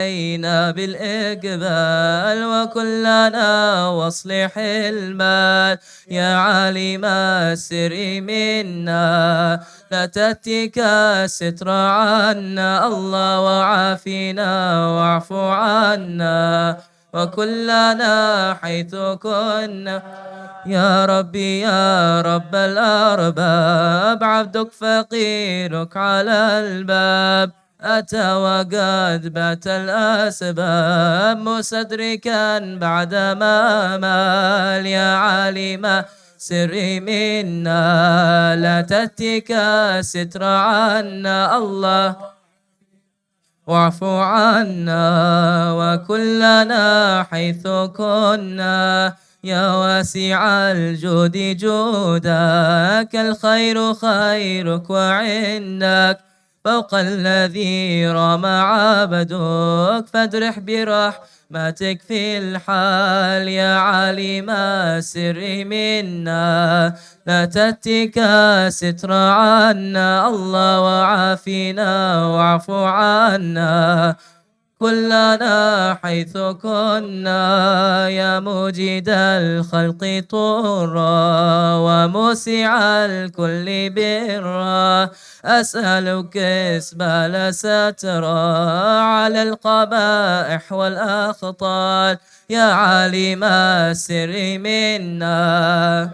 علينا بالإقبال وكلنا واصلح المال يا عالم السر منا لا تتك الستر عنا الله وعافنا واعف عنا وكلنا حيث كنا يا ربي يا رب الأرباب عبدك فقيرك على الباب أتى وقد بات الأسباب مستدركا بعدما مال يا عالم سري منا لا تتك ستر عنا الله واعف عنا وكلنا حيث كنا يا واسع الجود جودك الخير خيرك وعندك فوق الذي رام عبدك فادرح برحمتك في الحال يا عالم السر منا لا تتك ستر عنا الله وعافنا واعف عنا كلنا حيث كنا يا مجيد الخلق طرا وموسع الكل برا أسألك اسبال سترا على القبائح والأخطار يا عالم السر منا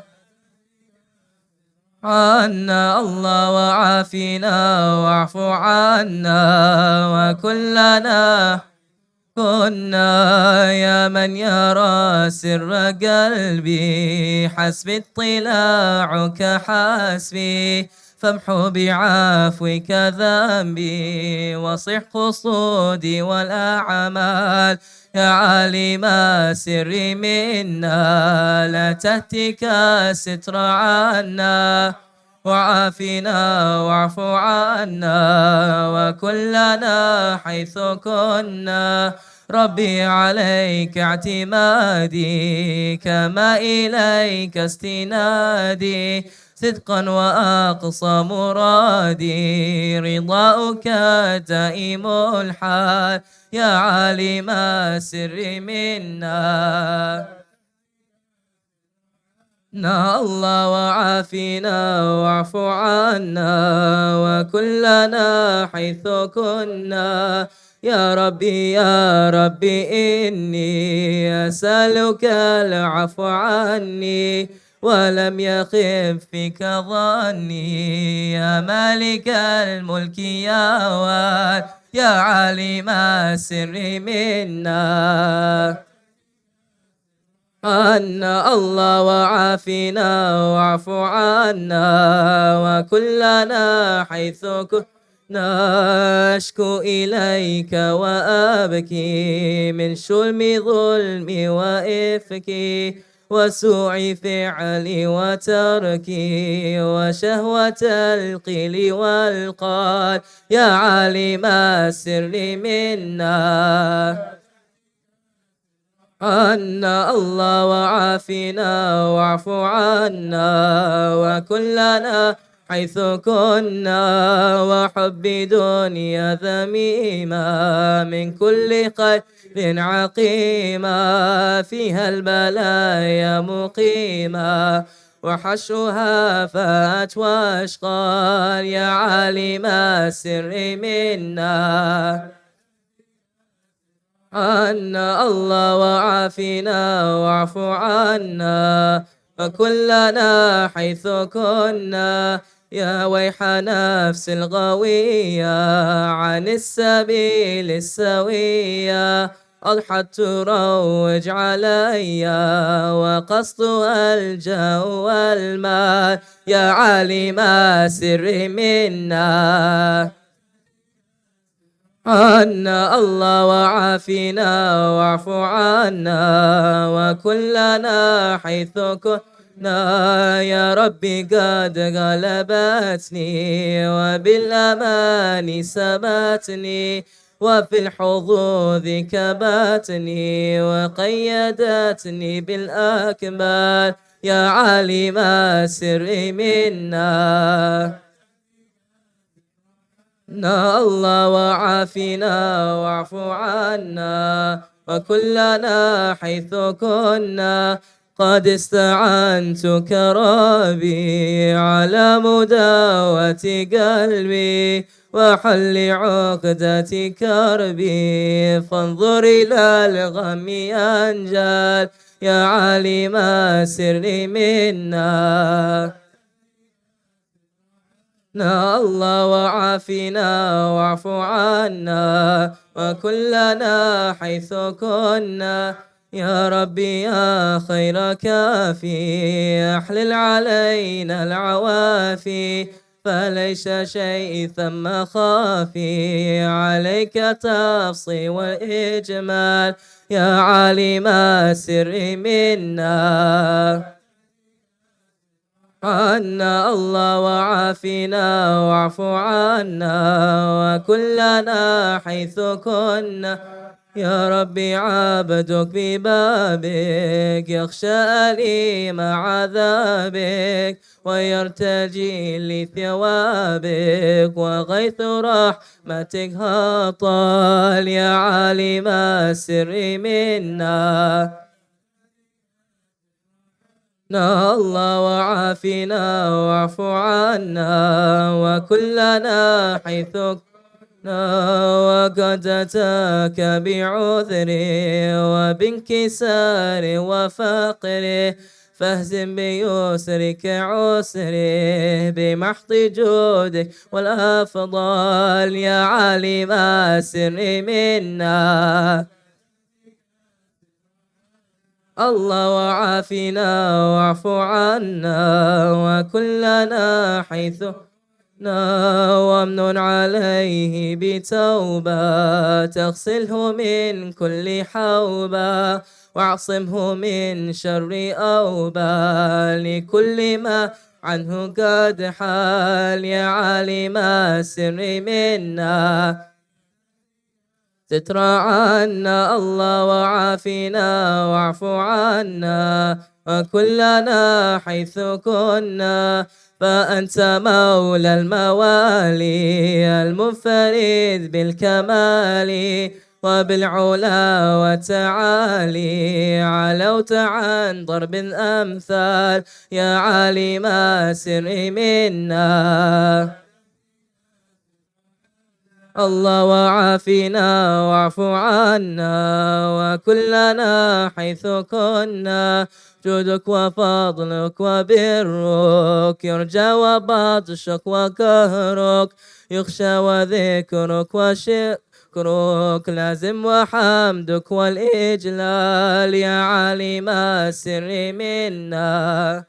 عنا الله وعافنا واعف عنا وكلنا كنا يا من يرى سر قلبي حسبي اطلاعك حسبي فامحو بعفوك ذنبي وصح قصودي والأعمال يا عالم سري منا لا تهتك ستر عنا وعافنا واعف عنا وكلنا حيث كنا ربي عليك اعتمادي كما إليك استنادي صدقا وأقصى مرادي رضاؤك دائم الحال يا عالم السر منا الله وعافنا واعف عنا وكلنا حيث كنا يا ربي إني أسألك العفو عني ولم يخف فيك ظني يا مالك الملك يا وال يا عالم السر منا عنا الله وعافنا واعف عنا وكلنا حيث كنا أشكو إليك وأبكي من شلم ظلمي وإفكي وسوء فعلي وتركي وشهوة القيل والقال يا عالم السر منا عنا الله وعافنا واعف عنا وكلنا حيث كنا وحب دنيا ذميمة من كل خير عقيمة فيها البلايا مقيمة وحشها فات واشقال يا عالم السر منا عنا الله وعافنا واعف عنا وكلنا حيث كنا يا ويح نفس الغوية عن السبيل السوية أضحت تروج عليا وقصدها الجاه والمال يا عالم السر منا عنا الله وعافنا واعف عنا وكلنا حيث كنا يا ربي قد غلبتني وبالأمان سبتني وفي الحظوظ كبتني وقيدتني بالأكمال يا عالم السر منا الله وعافنا واعف عنا وكلنا حيث كنا. قد استعنتك ربي على مداوة قلبي وحل عقدة كربي، فانظر إلى الغم أنجال يا عالم السر منا. الله وعافنا واعف عنا وكلنا حيث كنا. يا ربي يا خير كافي احلل علينا العوافي، فليس شيء ثم خافي عليك تفصي وإجمال يا عالم السر منا. عنا الله وعافنا واعف عنا وكلنا حيث كنا. يا ربي عبدك ببابك يخشى أليم عذابك ويرتجي لثوابك، وغيث رحمتك هطال يا عالم السر منا. الله وعافنا واعف عنا وكلنا حيث كنا. وقد أتاك بعذري وبانكسار وفقري، فاهزم بيسرك عسري بمحض جودك والأفضال يا عالم السر منا. الله وعافنا واعف عنا وكلنا حيث وامنن عليه بتوبة تغسله من كل حوبة، واعصمه من شر أوبة لكل ما عنه قد حال يا عالم السر منا. ستر عنا الله وعافنا واعف عنا وكلنا حيث كنا. فأنت مولى الموالي المنفرد بالكمال وبالعلا والتعالي، علوت عن ضرب أمثال يا عالم السر منا. الله وعافنا واعف عنا وكلنا حيث كنا. جودك وفضلك وبرك يرجى وبطشك وقهرك يخشى، وذكرك وشكرك لازم وحمدك والإجلال يا عالم السر منا.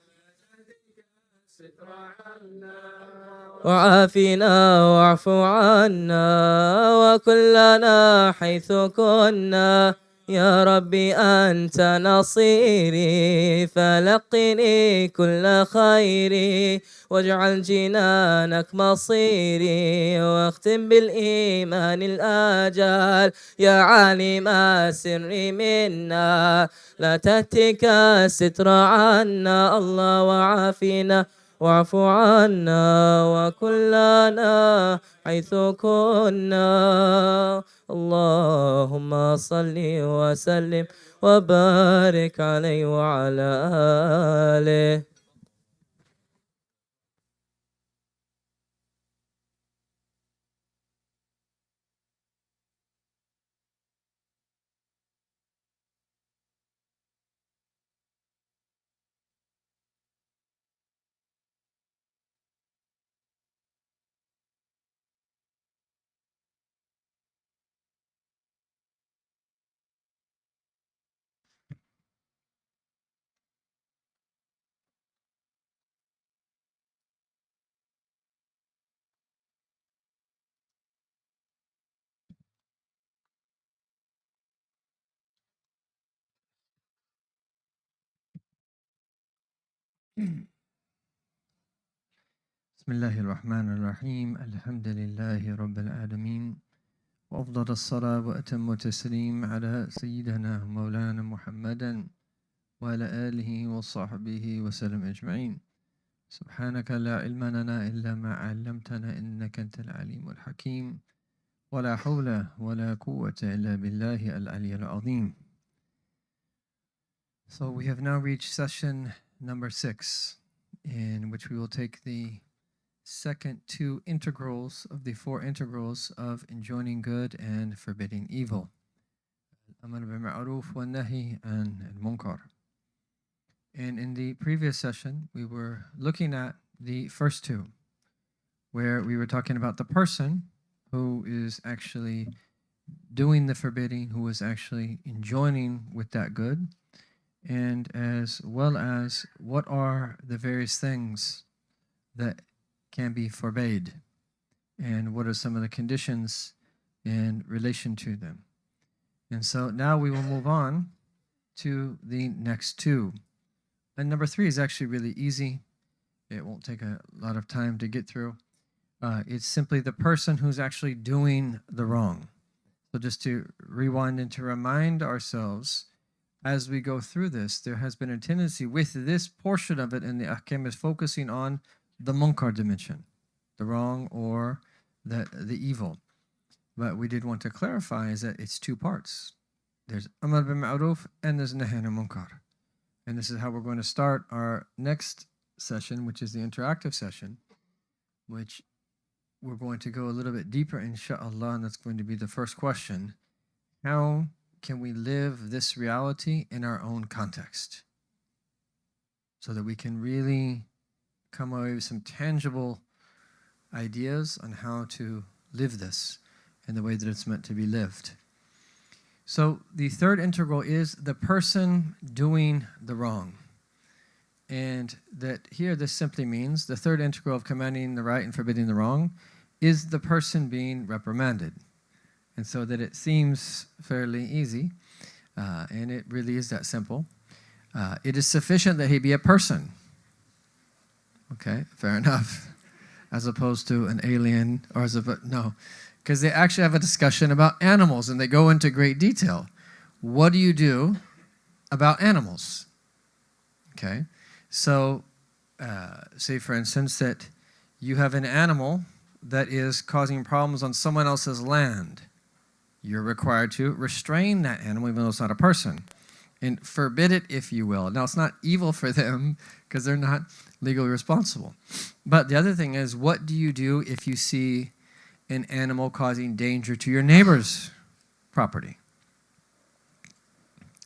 وعافنا واعف عنا وكلنا حيث كنا. يا ربي أنت نصيري فلقني كل خيري، واجعل جنانك مصيري واختم بالإيمان الآجال يا عالم السر منا. لا تهتك الستر عنا الله وعافنا واعف عنا وكلنا حيث كنا. اللهم صل وسلم وبارك عليه وعلى آله. بسم الله الرحمن الرحيم. الحمد لله رب العالمين، وأفضل الصلاة وأتم التسليم على سيدنا مولانا محمدا وعلى آله وصحبه وسلم أجمعين. سبحانك لا علم لنا إلا ما علمتنا إنك أنت العليم الحكيم ولا حول ولا قوة إلا بالله العلي العظيم. So we have now reached session number 6, in which we will take the second 2 integrals of the 4 integrals of enjoining good and forbidding evil. Al-Amr bil-Ma'ruf wa nahi an al-Munkar. And in the previous session, we were looking at the first 2, where we were talking about the person who is actually doing the forbidding, who is actually enjoining with that good, and as well as what are the various things that can be forbade, and what are some of the conditions in relation to them. And so now we will move on to the next 2. And number 3 is actually really easy. It won't take a lot of time to get through. It's simply the person who's actually doing the wrong. So just to rewind and to remind ourselves, as we go through this, there has been a tendency with this portion of it in the ahkam is focusing on the munkar dimension, the wrong or the evil. But we did want to clarify is that it's 2 parts. There's amr bil ma'ruf and there's nahy anil munkar. And this is how we're going to start our next session, which is the interactive session, which we're going to go a little bit deeper, inshallah, and that's going to be the first question. How can we live this reality in our own context so that we can really come away with some tangible ideas on how to live this in the way that it's meant to be lived? So the third integral is the person doing the wrong. And that here this simply means the third integral of commanding the right and forbidding the wrong is the person being reprimanded. And so that it seems fairly easy, and it really is that simple. It is sufficient that he be a person. Okay, fair enough. As opposed to an alien, or no. Because they actually have a discussion about animals, and they go into great detail. What do you do about animals? Okay, so say for instance that you have an animal that is causing problems on someone else's land. You're required to restrain that animal, even though it's not a person, and forbid it, if you will. Now, it's not evil for them because they're not legally responsible. But the other thing is, what do you do if you see an animal causing danger to your neighbor's property?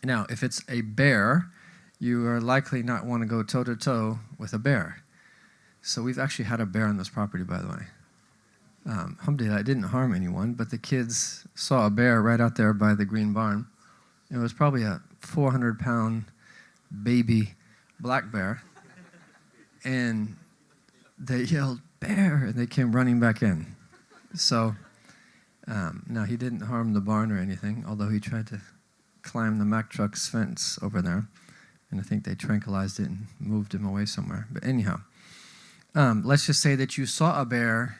Now, if it's a bear, you are likely not want to go toe-to-toe with a bear. So we've actually had a bear on this property, by the way. Alhamdulillah, it didn't harm anyone, but the kids saw a bear right out there by the green barn. It was probably a 400-pound baby black bear. And they yelled, "Bear!" and they came running back in. So, now he didn't harm the barn or anything, although he tried to climb the Mack truck's fence over there. And I think they tranquilized it and moved him away somewhere. But anyhow, let's just say that you saw a bear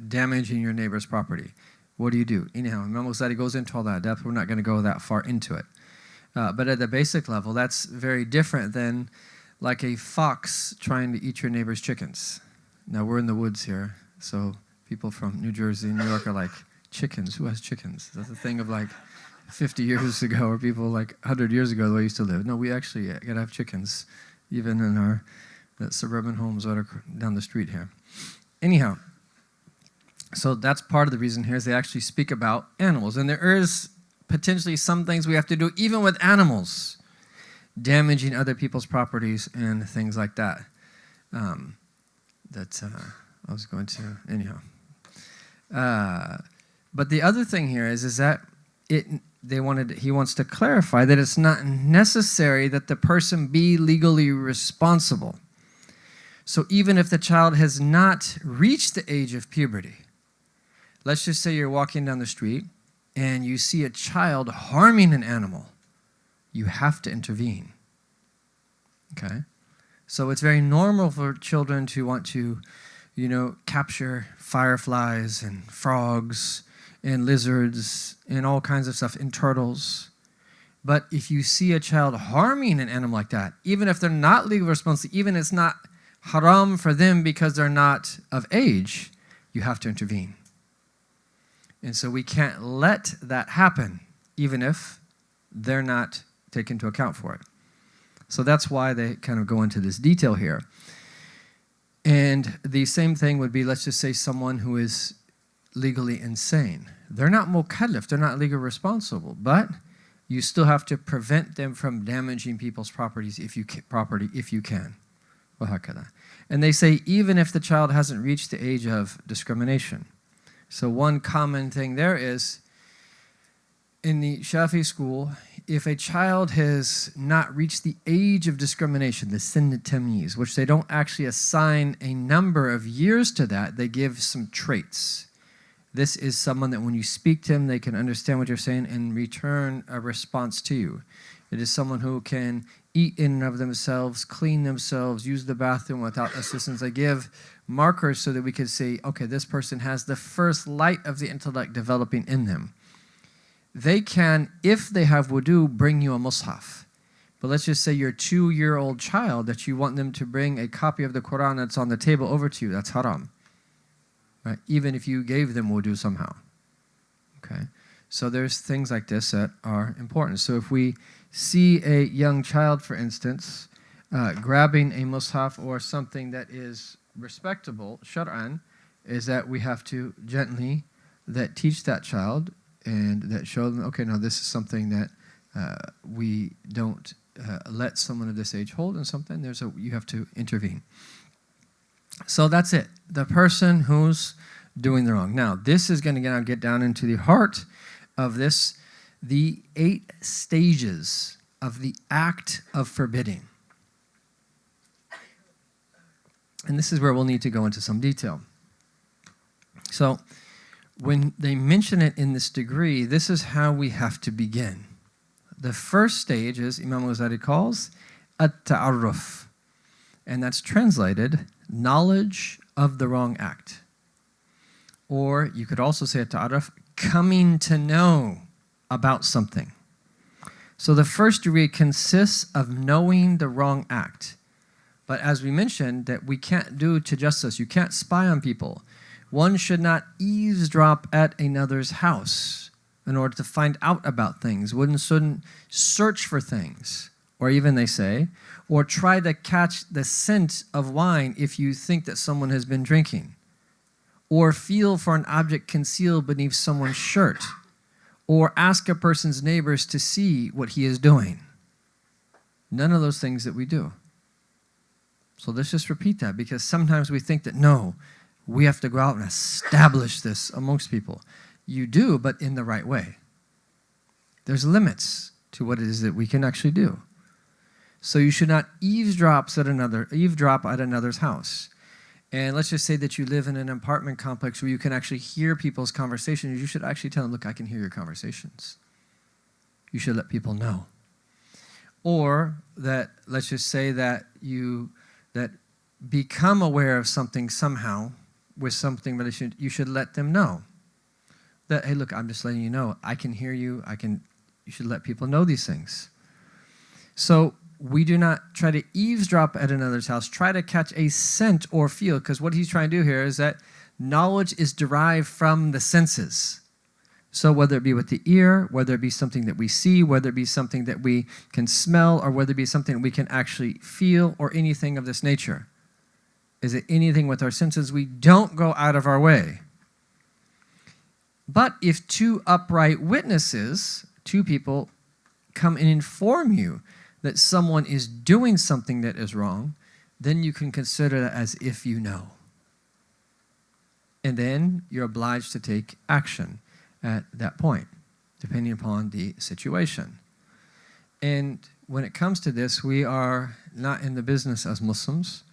damaging your neighbor's property. What do you do? Anyhow, Imam al-Ghazali goes into all that depth. We're not going to go that far into it. But at the basic level, that's very different than like a fox trying to eat your neighbor's chickens. Now, we're in the woods here, so people from New Jersey and New York are like, chickens? Who has chickens? That's a thing of like 50 years ago, or people like 100 years ago the way we used to live. No, we actually got to have chickens, even in our suburban homes that are down the street here. Anyhow, so that's part of the reason here is they actually speak about animals. And there is potentially some things we have to do, even with animals, damaging other people's properties and things like that. I was going to, anyhow. But the other thing here is that he wants to clarify that it's not necessary that the person be legally responsible. So even if the child has not reached the age of puberty, let's just say you're walking down the street and you see a child harming an animal, you have to intervene. Okay? So it's very normal for children to want to, capture fireflies and frogs and lizards and all kinds of stuff, and turtles. But if you see a child harming an animal like that, even if they're not legally responsible, even if it's not haram for them because they're not of age, you have to intervene. And so we can't let that happen, even if they're not taken into account for it. So that's why they kind of go into this detail here. And the same thing would be, let's just say someone who is legally insane. They're not mukallaf, they're not legally responsible, but you still have to prevent them from damaging people's properties if you can. And they say even if the child hasn't reached the age of discrimination. So one common thing there is, in the Shafi school, if a child has not reached the age of discrimination, the sin tamyiz, which they don't actually assign a number of years to that, they give some traits. This is someone that when you speak to him, they can understand what you're saying and return a response to you. It is someone who can eat in and of themselves, clean themselves, use the bathroom without assistance. They give markers so that we can say, okay, this person has the first light of the intellect developing in them. They can, if they have wudu, bring you a mushaf. But let's just say your 2-year-old child that you want them to bring a copy of the Quran that's on the table over to you, that's haram. Right? Even if you gave them wudu somehow. Okay? So there's things like this that are important. So if we see a young child, for instance, grabbing a mushaf or something that is respectable, shar'an, is that we have to gently teach that child and that show them, okay, now this is something that we don't let someone of this age hold, and something you have to intervene. So that's it. The person who's doing the wrong. Now, this is going to get down into the heart of this, the 8 stages of the act of forbidding. And this is where we'll need to go into some detail. So, when they mention it in this degree, this is how we have to begin. The first stage is, Imam al-Ghazali calls, at-ta'arruf. And that's translated, knowledge of the wrong act. Or you could also say at-ta'arruf, coming to know about something. So the first degree consists of knowing the wrong act. But as we mentioned, that we can't do to justice. You can't spy on people. One should not eavesdrop at another's house in order to find out about things. One shouldn't search for things, or even they say, or try to catch the scent of wine if you think that someone has been drinking, or feel for an object concealed beneath someone's shirt, or ask a person's neighbors to see what he is doing. None of those things that we do. So let's just repeat that, because sometimes we think that, no, we have to go out and establish this amongst people. You do, but in the right way. There's limits to what it is that we can actually do. So you should not eavesdrop at another's house. And let's just say that you live in an apartment complex where you can actually hear people's conversations. You should actually tell them, look, I can hear your conversations. You should let people know. Or that, let's just say that you become aware of something somehow, with something related, you should let them know. That, hey, look, I'm just letting you know, I can hear you, you should let people know these things. So we do not try to eavesdrop at another's house, try to catch a scent or feel, because what he's trying to do here is that knowledge is derived from the senses. So whether it be with the ear, whether it be something that we see, whether it be something that we can smell, or whether it be something that we can actually feel, or anything of this nature. Is it anything with our senses? We don't go out of our way. But if 2 upright witnesses, 2 people, come and inform you that someone is doing something that is wrong, then you can consider that as if you know. And then you're obliged to take action at that point, depending upon the situation. And when it comes to this, we are not in the business as Muslims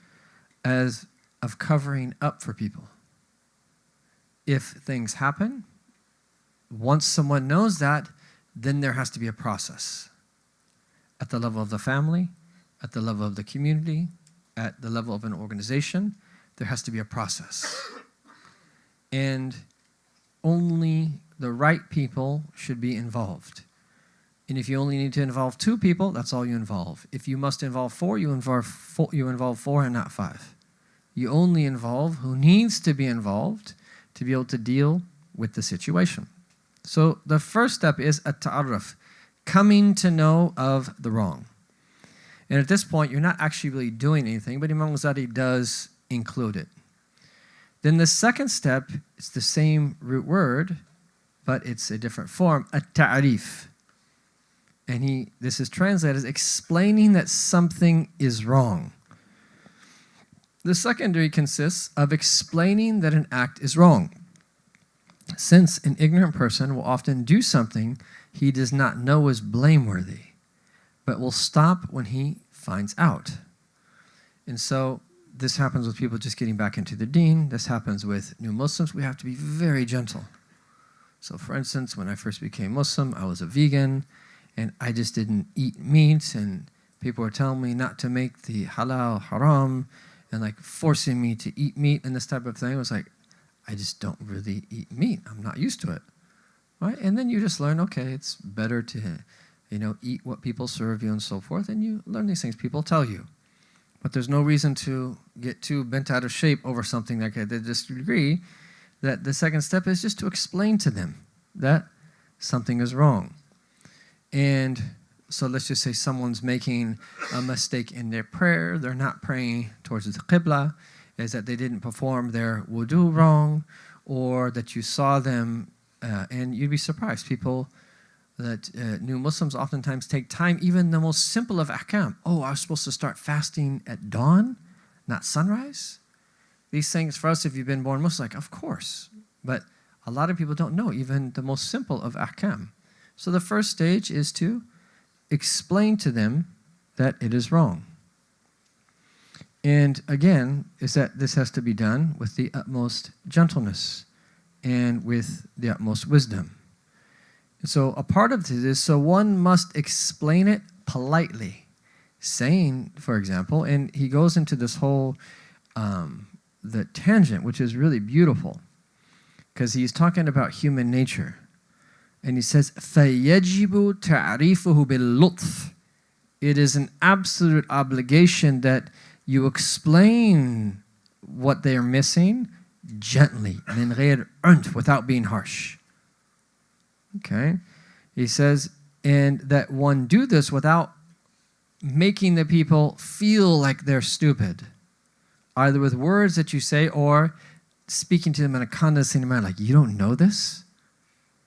of covering up for people. If things happen, once someone knows that, then there has to be a process. At the level of the family, at the level of the community, at the level of an organization, there has to be a process. And only the right people should be involved. And if you only need to involve 2 people, that's all you involve. If you must involve 4, you involve 4 and not 5. You only involve who needs to be involved to be able to deal with the situation. So the first step is at-ta'arruf, coming to know of the wrong. And at this point, you're not actually really doing anything, but Imam al-Ghazali does include it. Then the second step is the same root word, but it's a different form, at-ta'rif. And this is translated as explaining that something is wrong. The secondary consists of explaining that an act is wrong, since an ignorant person will often do something he does not know is blameworthy, but will stop when he finds out. And so this happens with people just getting back into the Deen. This happens with new Muslims. We have to be very gentle. So for instance, when I first became Muslim, I was a vegan, and I just didn't eat meat, and people were telling me not to make the halal haram, and like forcing me to eat meat and this type of thing. It was like, I just don't really eat meat. I'm not used to it, right? And then you just learn, okay, it's better to, eat what people serve you and so forth, and you learn these things people tell you. But there's no reason to get too bent out of shape over something like that. They just agree that the second step is just to explain to them that something is wrong. And so let's just say someone's making a mistake in their prayer. They're not praying towards the Qibla, is that they didn't perform their wudu wrong, or that you saw them, and you'd be surprised. People that new Muslims oftentimes take time, even the most simple of ahkam. Oh, I was supposed to start fasting at dawn, not sunrise? These things, for us, if you've been born Muslim, like, of course. But a lot of people don't know even the most simple of ahkam. So the first stage is to explain to them that it is wrong. And again, is that this has to be done with the utmost gentleness and with the utmost wisdom. And so a part of this is, so one must explain it politely, saying, for example, and he goes into this whole, the tangent, which is really beautiful, because he's talking about human nature. And he says, فَيَجِبُ تَعْرِيفُهُ بِاللُّطْفِ. It is an absolute obligation that you explain what they are missing gently, min غير عنف, without being harsh. Okay? He says, and that one do this without making the people feel like they're stupid, either with words that you say or speaking to them in a condescending manner, like, you don't know this?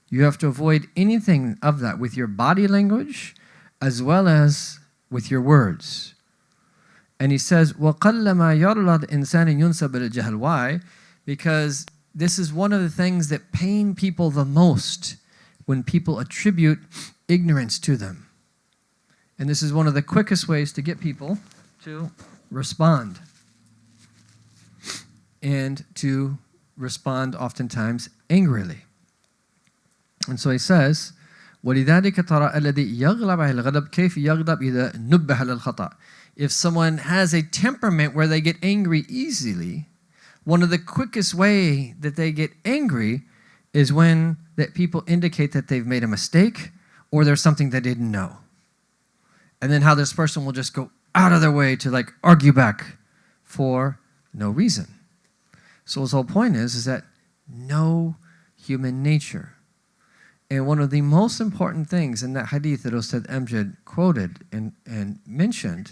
You have to avoid anything of that with your body language as well as with your words. And he says, وَقَلَّمَا يَرْلَى الْإِنسَانِ يُنْسَبَ الْجَهْلِ. Why? Because this is one of the things that pain people the most, when people attribute ignorance to them. And this is one of the quickest ways to get people to respond. And to respond oftentimes angrily. And so he says, وَلِذَلِكَ تَرَى الَّذِي يَغْلَبْ عَلَى الْغَضَبِ كَيْفَ يَغْضَبْ إِذَا نُبِّهَ لِلْخَطَأِ. If someone has a temperament where they get angry easily, one of the quickest way that they get angry is when that people indicate that they've made a mistake or there's something they didn't know. And then how this person will just go out of their way to like argue back for no reason. So his whole point is that know human nature. And one of the most important things in that hadith that Ustad Amjad quoted and mentioned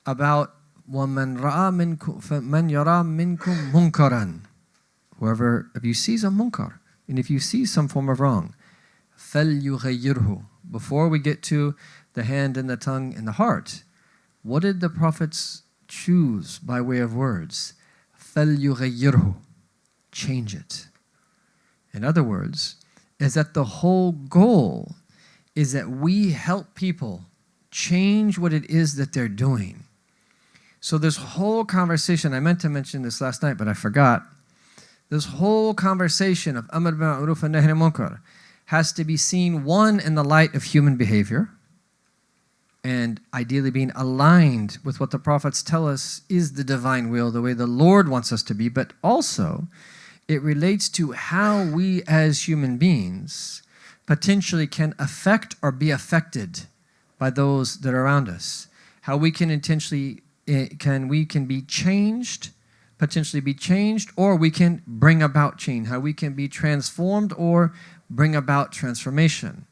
about وَمَنْ رَأَى مَنْ يَرَى مِنْكُمْ مُنْكَرًا. Whoever, if you see some munkar, and if you see some form of wrong, فَلْيُغَيِّرْهُ. Before we get to the hand and the tongue and the heart, what did the prophets choose by way of words? فَلْيُغَيِّرْهُ. Change it. In other words, is that the whole goal is that we help people change what it is that they're doing. So this whole conversation, I meant to mention this last night, but I forgot. This whole conversation of Amr bil Ma'ruf and Nahy anil Munkar has to be seen, one, in the light of human behavior, and ideally being aligned with what the prophets tell us is the divine will, the way the Lord wants us to be, but also it relates to how we as human beings potentially can affect or be affected by those that are around us. How we can intentionally, we can be changed potentially be changed, or we can bring about change, how we can be transformed or bring about transformation.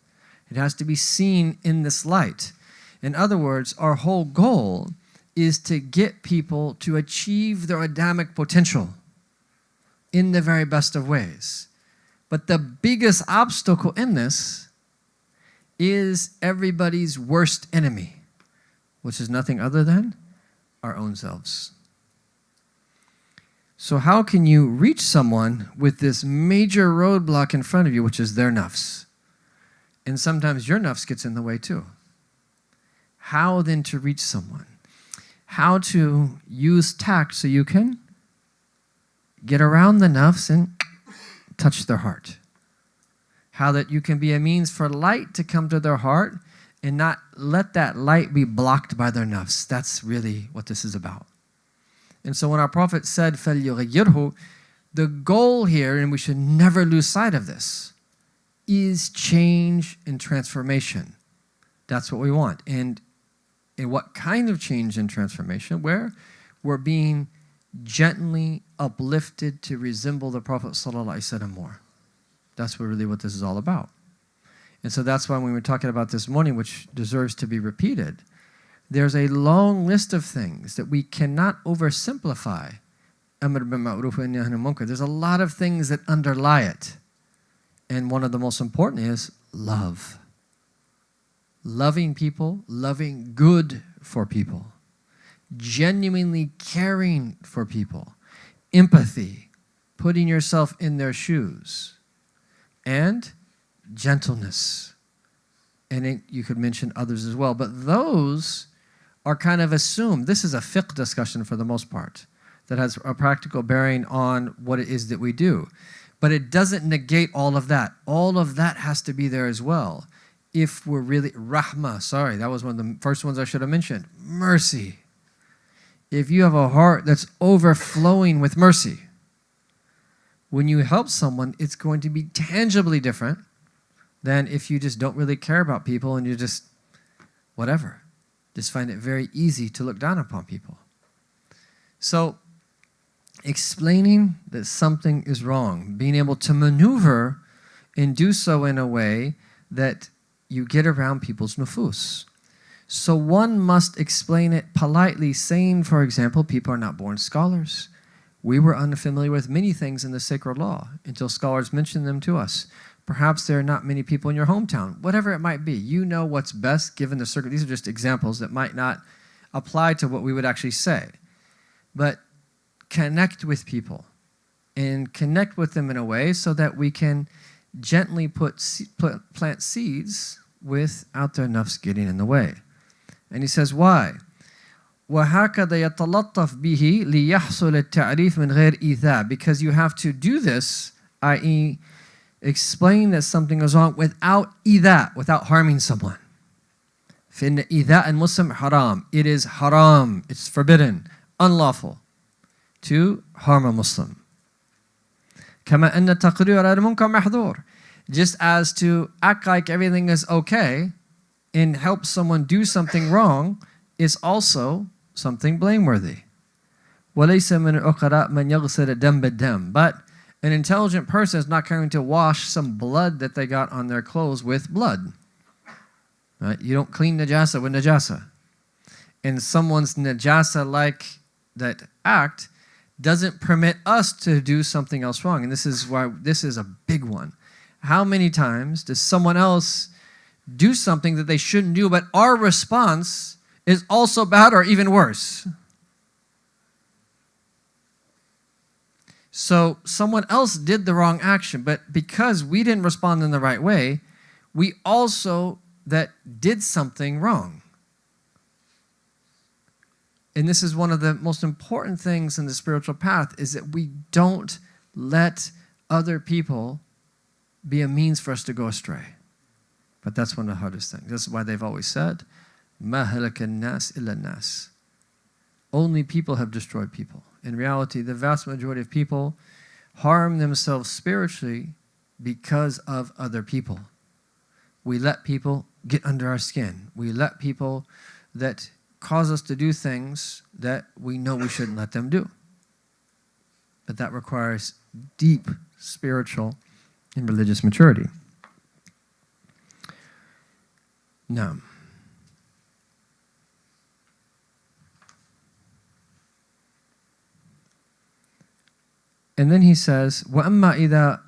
It has to be seen in this light. In other words, our whole goal is to get people to achieve their Adamic potential in the very best of ways. But the biggest obstacle in this is everybody's worst enemy, which is nothing other than our own selves. So how can you reach someone with this major roadblock in front of you, which is their nafs? And sometimes your nafs gets in the way too. How then to reach someone? How to use tact so you can get around the nafs and touch their heart. How that you can be a means for light to come to their heart and not let that light be blocked by their nafs. That's really what this is about. And so when our Prophet said, فَلْيُغَيِّرْهُ, the goal here, and we should never lose sight of this, is change and transformation. That's what we want. And what kind of change and transformation? Where we're being gently uplifted to resemble the Prophet ﷺ more. That's really what this is all about. And so that's why when we were talking about this morning, which deserves to be repeated, there's a long list of things that we cannot oversimplify. Amr bil ma'ruf wa nahy anil munkar. There's a lot of things that underlie it. And one of the most important is love. Loving people, loving good for people, genuinely caring for people, empathy, putting yourself in their shoes, and gentleness. And you could mention others as well, but those are kind of assumed. This is a fiqh discussion for the most part that has a practical bearing on what it is that we do. But it doesn't negate all of that. All of that has to be there as well. If we're really, rahmah, sorry, that was one of the first ones I should have mentioned. Mercy. If you have a heart that's overflowing with mercy, when you help someone, it's going to be tangibly different than if you just don't really care about people and you just, whatever. Just find it very easy to look down upon people. So, explaining that something is wrong, being able to maneuver and do so in a way that you get around people's nufus. So one must explain it politely, saying, for example, people are not born scholars. We were unfamiliar with many things in the sacred law until scholars mentioned them to us. Perhaps there are not many people in your hometown, whatever it might be. You know what's best given the circle. These are just examples that might not apply to what we would actually say. But connect with people and connect with them in a way so that we can gently plant seeds without their nafs getting in the way. And he says, why? وَهَكَذَا يَتَلَطَّفْ بِهِ لِيَحْصُلِ التَّعْرِيفِ مِنْ غَيْرِ إِيذَاءٍ. Because you have to do this, i.e. explain that something is wrong without إِيذَاء, without harming someone. فِإِنَّ إِيذَاءَ الْمُسْلِمِ haram. It is haram, it's forbidden, unlawful to harm a Muslim. كَمَا أَنَّ تَقْرِيرَ الْمُنْكَرِ مَحْظُورٌ. Just as to act like everything is okay and help someone do something wrong is also something blameworthy. وَلَيْسَ مِنَ الْعُقَلَاءِ مَنْ يَغْسِلَ الدَّمَ بِالدَّمِ. But an intelligent person is not going to wash some blood that they got on their clothes with blood. Right? You don't clean najasa with najasa. And someone's najasa like that act doesn't permit us to do something else wrong. And this is why this is a big one. How many times does someone else do something that they shouldn't do, but our response is also bad or even worse? So someone else did the wrong action, but because we didn't respond in the right way, we also that did something wrong. And this is one of the most important things in the spiritual path, is that we don't let other people be a means for us to go astray. But that's one of the hardest things. This is why they've always said, مَا هَلَكَ النَّاسِ إِلَّا النَّاسِ. Only people have destroyed people. In reality, the vast majority of people harm themselves spiritually because of other people. We let people get under our skin. We let people that cause us to do things that we know we shouldn't let them do. but that requires deep spiritual and religious maturity. Now, and then he says, وَأَمَّا إِذَا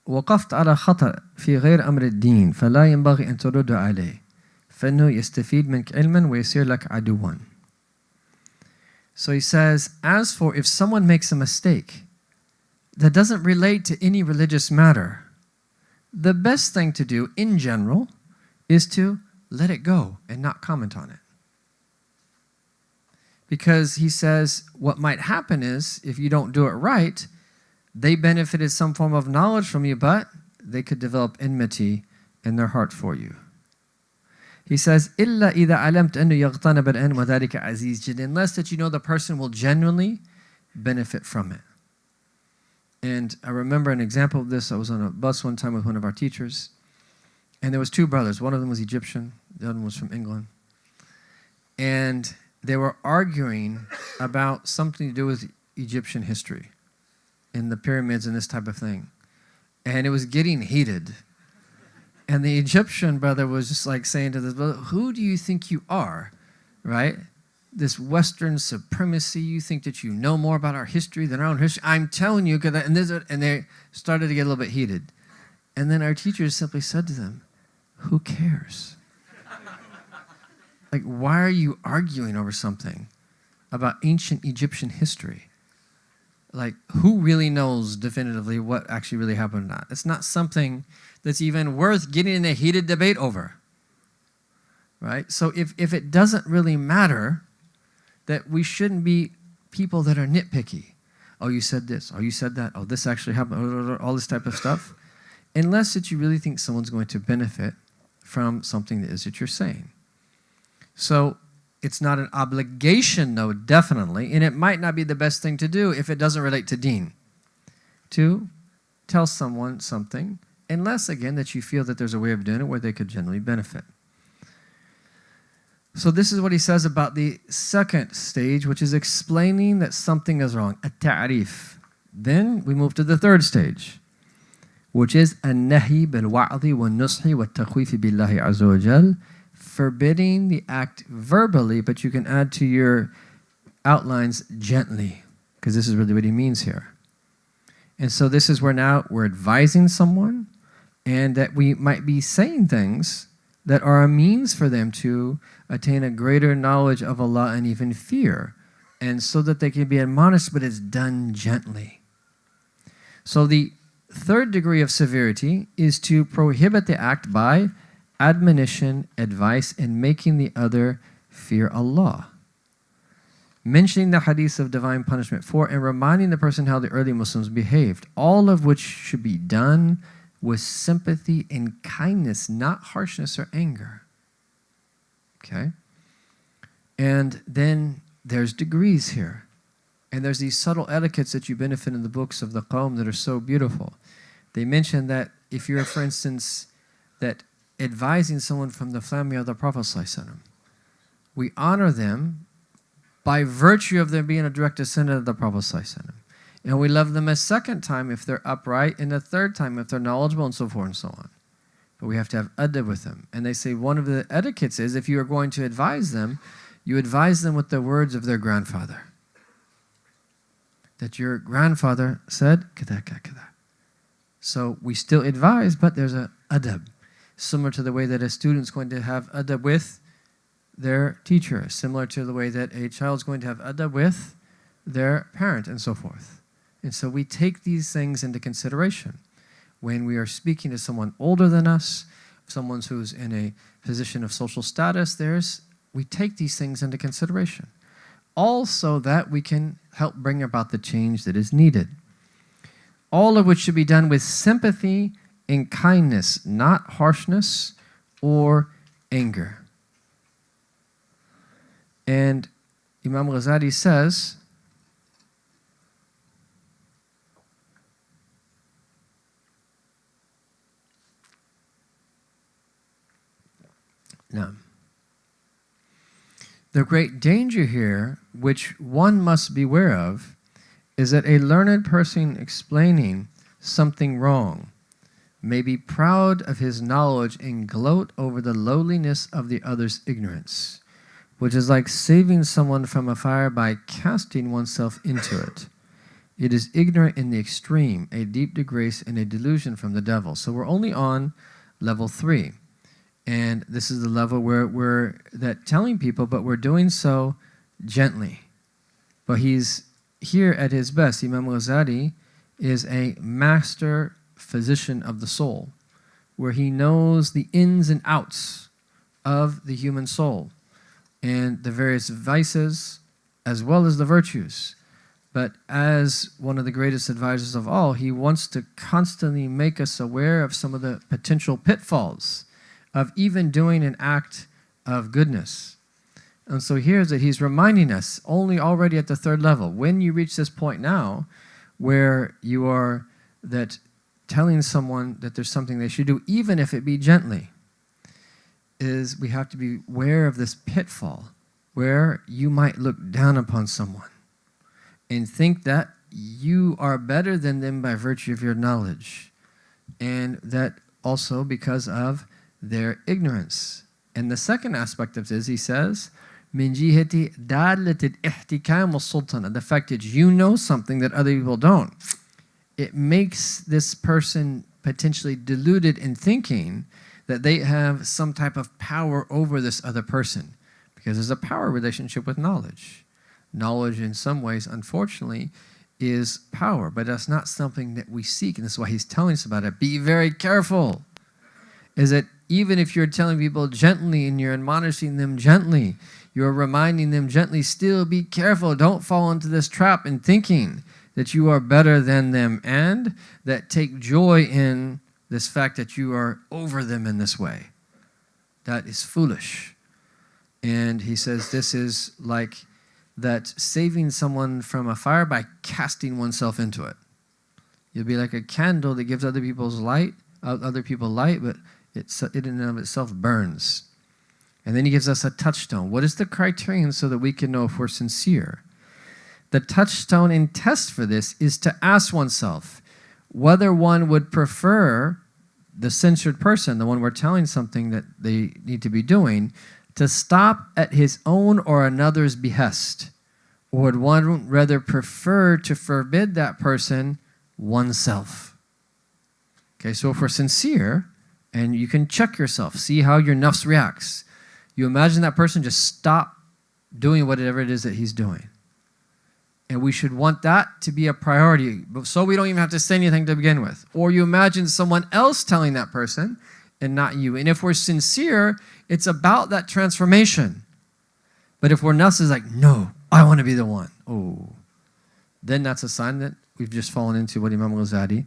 وقفت على خطأ في غير أمر الدين فلا ينبغي أن ترد عليه فإنه يستفيد منك علما ويصير لك عدوا. So he says, as for if someone makes a mistake that doesn't relate to any religious matter, the best thing to do in general is to let it go and not comment on it. Because he says what might happen is if you don't do it right, they benefited some form of knowledge from you, but they could develop enmity in their heart for you. He says, إِلَّا إِذَا عَلَمْتَ أَنُّ يَغْتَنَ بَالْأَنْ وَذَلِكَ عَزِيزٌ جِدًّا, unless that you know the person will genuinely benefit from it. And I remember an example of this. I was on a bus one time with one of our teachers, and there was two brothers. One of them was Egyptian, the other one was from England. And they were arguing about something to do with Egyptian history and the pyramids and this type of thing. And it was getting heated. And the Egyptian brother was just like saying to this brother, who do you think you are, right? This Western supremacy, you think that you know more about our history than our own history? I'm telling you, and they started to get a little bit heated. And then our teacher simply said to them, who cares? Like, why are you arguing over something about ancient Egyptian history? Like, who really knows definitively what actually really happened or not? It's not something that's even worth getting in a heated debate over, right? So if it doesn't really matter, that we shouldn't be people that are nitpicky. Oh, you said this. Oh, you said that. Oh, this actually happened. All this type of stuff. Unless that you really think someone's going to benefit from something that is that you're saying. So it's not an obligation, though, definitely, and it might not be the best thing to do if it doesn't relate to deen, to tell someone something, unless, again, that you feel that there's a way of doing it where they could generally benefit. So this is what he says about the second stage, which is explaining that something is wrong, at-ta'rif. Then we move to the third stage, which is an-nahi bil-wa'dhi wal-nushi wat-takhwif billahi azza wa jal, forbidding the act verbally, but you can add to your outlines gently, because this is really what he means here. And so this is where now we're advising someone, and that we might be saying things that are a means for them to attain a greater knowledge of Allah and even fear, and so that they can be admonished, but it's done gently. So the third degree of severity is to prohibit the act by admonition, advice, and making the other fear Allah. Mentioning the hadith of divine punishment for, and reminding the person how the early Muslims behaved, all of which should be done with sympathy and kindness, not harshness or anger. Okay? And then there's degrees here. And there's these subtle etiquettes that you benefit in the books of the Qawm that are so beautiful. They mention that if you're, for instance, that advising someone from the family of the Prophet ﷺ, we honor them by virtue of them being a direct descendant of the Prophet ﷺ. And we love them a second time if they're upright, and a third time if they're knowledgeable, and so forth and so on. But we have to have adab with them. And they say one of the etiquettes is if you are going to advise them, you advise them with the words of their grandfather. That your grandfather said, kada, kada, kada. So we still advise, but there's an adab. Similar to the way that a student's going to have adab with their teacher. Similar to the way that a child's going to have adab with their parent, and so forth. And so we take these things into consideration when we are speaking to someone older than us, someone who's in a position of social status. We take these things into consideration, also that we can help bring about the change that is needed. All of which should be done with sympathy and kindness, not harshness or anger. And Imam al-Ghazali says, now, the great danger here, which one must beware of, is that a learned person explaining something wrong may be proud of his knowledge and gloat over the lowliness of the other's ignorance, which is like saving someone from a fire by casting oneself into it. It is ignorant in the extreme, a deep disgrace and a delusion from the devil. So we're only on level 3. And this is the level where we're telling people, but we're doing so gently. But he's here at his best. Imam al-Ghazali is a master physician of the soul, where he knows the ins and outs of the human soul and the various vices as well as the virtues. But as one of the greatest advisors of all, he wants to constantly make us aware of some of the potential pitfalls of even doing an act of goodness. And so here's that he's reminding us, only already at the 3rd level, when you reach this point now where you are telling someone that there's something they should do, even if it be gently, is we have to be aware of this pitfall where you might look down upon someone and think that you are better than them by virtue of your knowledge, and that also because of their ignorance. And the second aspect of this, he says, min jihati dalat al-ihtikam wal-sultana, the fact that you know something that other people don't, it makes this person potentially deluded in thinking that they have some type of power over this other person, because there's a power relationship with knowledge. Knowledge in some ways, unfortunately, is power, but that's not something that we seek, and this is why he's telling us about it. Be very careful. Is that even if you're telling people gently and you're admonishing them gently, you're reminding them gently, still be careful. Don't fall into this trap in thinking that you are better than them, and that take joy in this fact that you are over them in this way. That is foolish. And he says this is like that saving someone from a fire by casting oneself into it. You'll be like a candle that gives other people light, but it in and of itself burns. And then he gives us a touchstone. What is the criterion so that we can know if we're sincere? The touchstone and test for this is to ask oneself whether one would prefer the censored person, the one we're telling something that they need to be doing, to stop at his own or another's behest, or would one rather prefer to forbid that person oneself? Okay, so if we're sincere, and you can check yourself, see how your nafs reacts. You imagine that person just stop doing whatever it is that he's doing. And we should want that to be a priority, so we don't even have to say anything to begin with. Or you imagine someone else telling that person and not you. And if we're sincere, it's about that transformation. But if we're nafs is like, no, I want to be the one. Oh, then that's a sign that we've just fallen into what Imam al-Ghazali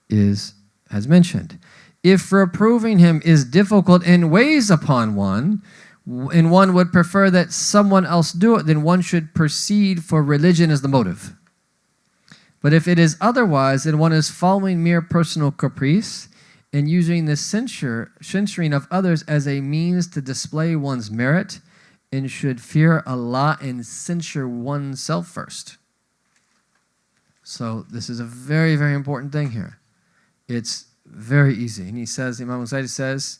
has mentioned. If reproving him is difficult and weighs upon one, and one would prefer that someone else do it, then one should proceed for religion as the motive. But if it is otherwise, then one is following mere personal caprice and using the censoring of others as a means to display one's merit, and should fear Allah and censure oneself first. So this is a very, very important thing here. It's very easy. And he says, Imam Sayyid says,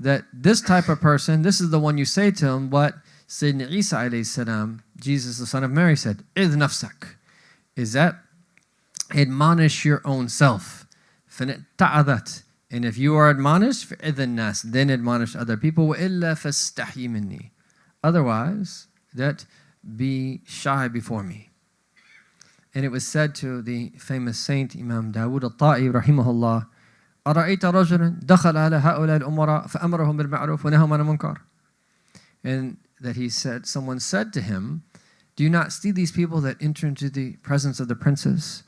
that this type of person, this is the one you say to him what Sayyidina Isa alayhi salam, Jesus the son of Mary, said, إِذْ نَفْسَكَ, is that admonish your own self. فَنِتَّعَذَتْ, and if you are admonished, فَإِذَا النَّاسِ, then admonish other people. وَإِلَّا فَاسْتَحْيِ مِنِّي, otherwise, that be shy before me. And it was said to the famous saint Imam Dawood al-Ta'i rahimahullah, أرأيت رجلا دخل على هؤلاء الأمراء فأمرهم بالمعروف ونهاهم عن المنكر. And that he said, someone said to him, do you not see these people that enter into the presence of the princes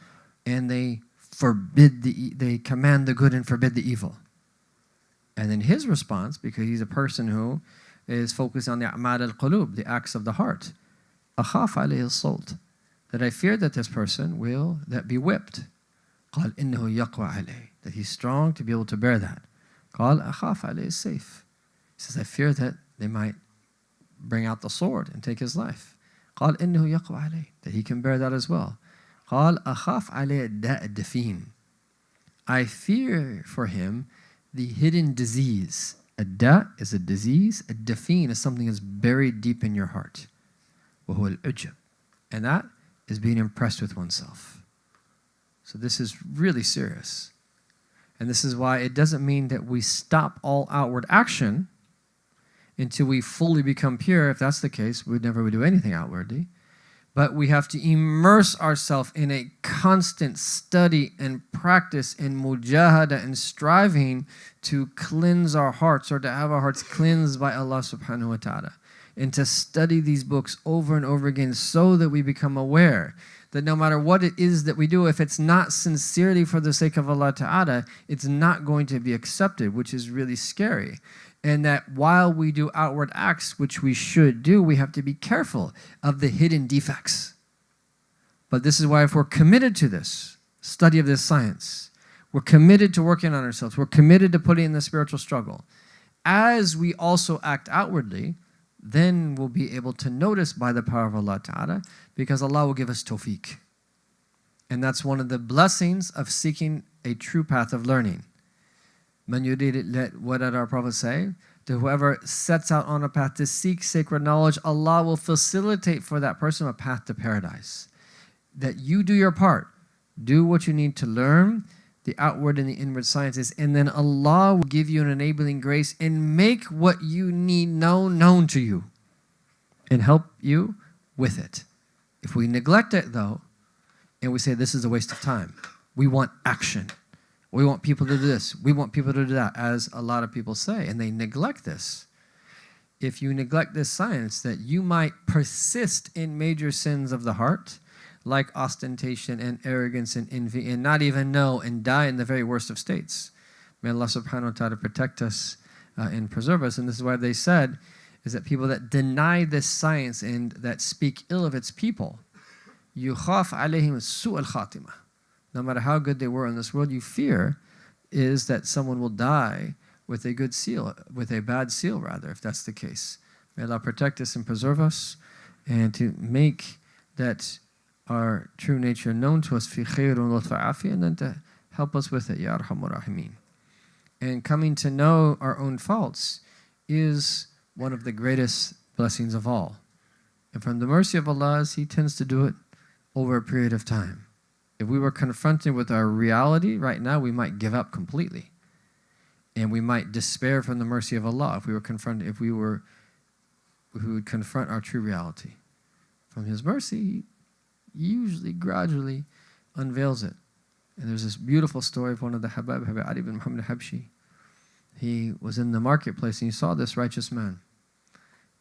and they command the good and forbid the evil? And then his response, because he's a person who is focused on the Amjad al-Qulub, the acts of the heart, أخاف عليه الصوت, that I fear that this person will be whipped. قال إنه يقوى عليه, that he's strong to be able to bear that. قال أخاف عليه السيف, he says, I fear that they might bring out the sword and take his life. قال إنه يقوى عليه, that he can bear that as well. قال أخاف عليه الداء الدفين. I fear for him the hidden disease. الداء is a disease. الدفين is something that's buried deep in your heart. وهو العجب. And that is being impressed with oneself. So this is really serious. And this is why it doesn't mean that we stop all outward action until we fully become pure. If that's the case, we never would do anything outwardly. But we have to immerse ourselves in a constant study and practice in mujahada and striving to cleanse our hearts, or to have our hearts cleansed by Allah subhanahu wa ta'ala. And to study these books over and over again so that we become aware that no matter what it is that we do, if it's not sincerely for the sake of Allah ta'ala, it's not going to be accepted, which is really scary. And that while we do outward acts, which we should do, we have to be careful of the hidden defects. But this is why if we're committed to this study of this science, we're committed to working on ourselves, we're committed to putting in the spiritual struggle, as we also act outwardly, then we'll be able to notice by the power of Allah Ta'ala, because Allah will give us tawfiq. And that's one of the blessings of seeking a true path of learning. Man yurid, what did our Prophet say? To whoever sets out on a path to seek sacred knowledge, Allah will facilitate for that person a path to paradise. That you do your part. Do what you need to learn, the outward and the inward sciences, and then Allah will give you an enabling grace and make what you need known to you and help you with it. If we neglect it though, and we say this is a waste of time, we want action. We want people to do this. We want people to do that, as a lot of people say, and they neglect this. If you neglect this science, that you might persist in major sins of the heart, like ostentation and arrogance and envy, and not even know and die in the very worst of states. May Allah subhanahu wa ta'ala protect us and preserve us. And this is why they said, is that people that deny this science and that speak ill of its people, يُخَافْ عَلَيْهِمْ سُوءَ الْخَاتِمَةِ. No matter how good they were in this world, you fear is that someone will die with a good seal, with a bad seal rather, if that's the case. May Allah protect us and preserve us, and to make that our true nature known to us, fi khayrun wa fa'afi, and then to help us with it, Ya Arhamar Rahimin. And coming to know our own faults is one of the greatest blessings of all. And from the mercy of Allah is He tends to do it over a period of time. If we were confronted with our reality right now, we might give up completely. And we might despair from the mercy of Allah if we would confront our true reality. From His mercy, He usually gradually unveils it. And there's this beautiful story of one of the Habab, Habib Ali bin Muhammad Habshi. He was in the marketplace and he saw this righteous man.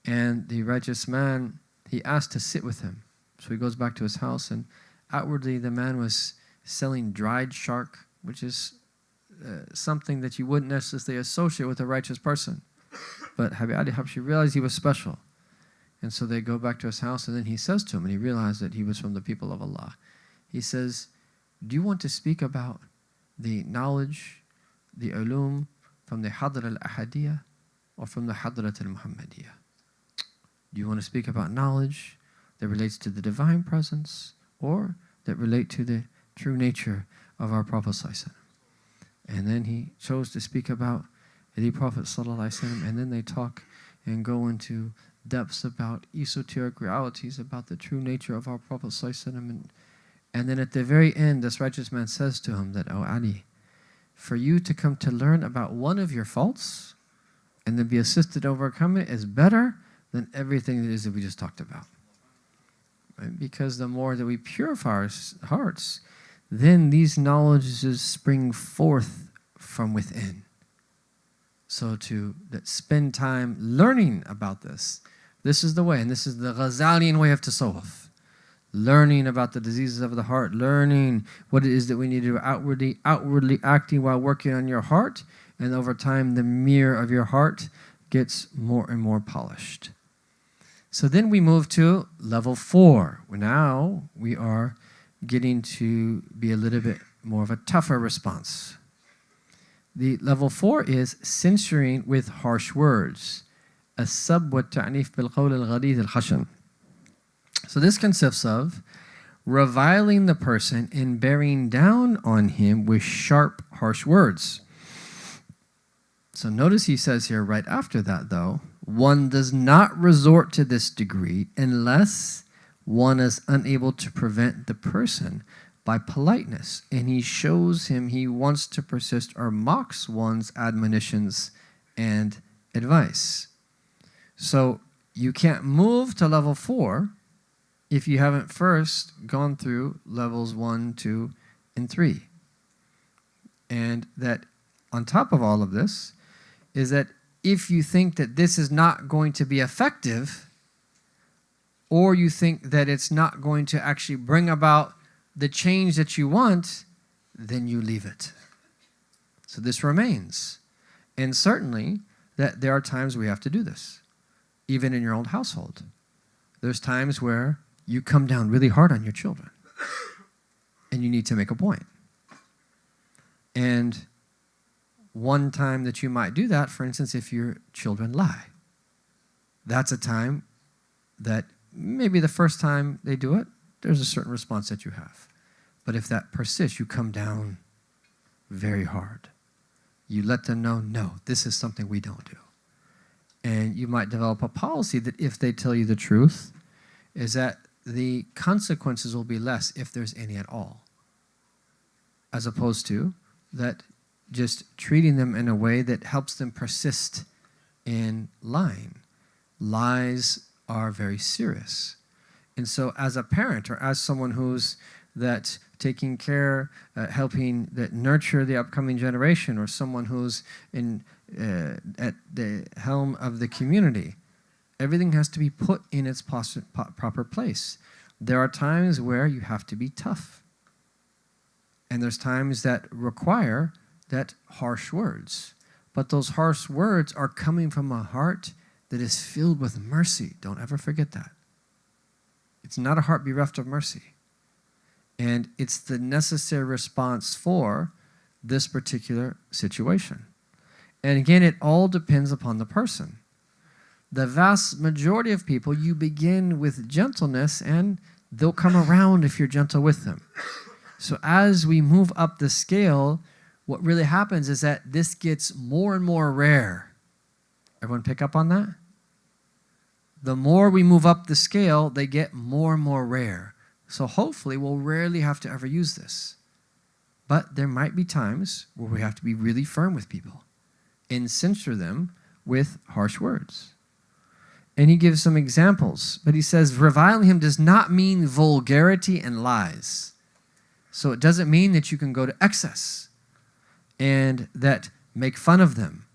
And the righteous man, he asked to sit with him. So he goes back to his house, and outwardly the man was selling dried shark, which is something that you wouldn't necessarily associate with a righteous person. But Habib Ali Habshi realized he was special. And so they go back to his house, and then he says to him, and he realized that he was from the people of Allah. He says, do you want to speak about the knowledge, the ulum, from the Hadra al-Ahadiyya or from the Hadrat al-Muhammadiyya? Do you want to speak about knowledge that relates to the divine presence, or that relate to the true nature of our Prophet ﷺ? And then he chose to speak about the Prophet ﷺ, and then they talk and go into depths about esoteric realities, about the true nature of our Prophet ﷺ. And then at the very end, this righteous man says to him that, "Oh Ali, for you to come to learn about one of your faults and then be assisted to overcome it is better than everything that is that we just talked about." Right? Because the more that we purify our hearts, then these knowledges spring forth from within. So to spend time learning about this is the way, and this is the Ghazalian way of tasawwuf. Learning about the diseases of the heart, learning what it is that we need to do outwardly acting while working on your heart, and over time the mirror of your heart gets more and more polished. So then we move to level 4. Now we are getting to be a little bit more of a tougher response. The level 4 is censoring with harsh words. السب والتعنيف بالقول الغليظ الخشن. So this consists of reviling the person and bearing down on him with sharp, harsh words. So notice he says here right after that, though, one does not resort to this degree unless one is unable to prevent the person by politeness, and he shows him he wants to persist or mocks one's admonitions and advice. So you can't move to level 4 if you haven't first gone through levels 1, 2, and 3. And that on top of all of this is that if you think that this is not going to be effective, or you think that it's not going to actually bring about the change that you want, then you leave it. So this remains. And certainly that there are times we have to do this, even in your own household. There's times where you come down really hard on your children and you need to make a point. And one time that you might do that, for instance, if your children lie, that's a time that maybe the first time they do it, there's a certain response that you have. But if that persists, you come down very hard. You let them know, no, this is something we don't do. And you might develop a policy that if they tell you the truth, is that the consequences will be less if there's any at all. As opposed to that just treating them in a way that helps them persist in lying. Lies are very serious. And so as a parent or as someone who's that taking care, helping that nurture the upcoming generation, or someone who's at the helm of the community, everything has to be put in its proper place. There are times where you have to be tough. And there's times that require that harsh words. But those harsh words are coming from a heart that is filled with mercy. Don't ever forget that. It's not a heart bereft of mercy. And it's the necessary response for this particular situation. And again, it all depends upon the person. The vast majority of people, you begin with gentleness and they'll come around if you're gentle with them. So as we move up the scale, what really happens is that this gets more and more rare. Everyone pick up on that? The more we move up the scale, they get more and more rare. So hopefully we'll rarely have to ever use this. But there might be times where we have to be really firm with people and censure them with harsh words. And he gives some examples, but he says reviling him does not mean vulgarity and lies. So it doesn't mean that you can go to excess and that make fun of them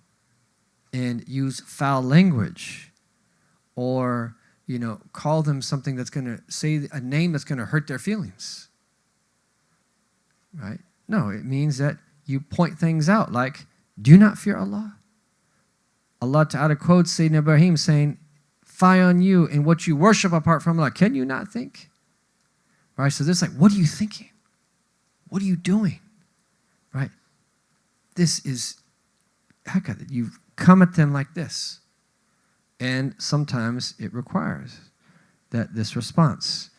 and use foul language, or call them something that's going to say a name that's going to hurt their feelings. Right? No, it means that you point things out like, do you not fear Allah? Allah Ta'ala quotes Sayyidina Ibrahim saying, fie on you and what you worship apart from Allah. Can you not think? Right? So this what are you thinking? What are you doing? Right? This is, you come at them like this. And sometimes it requires this response.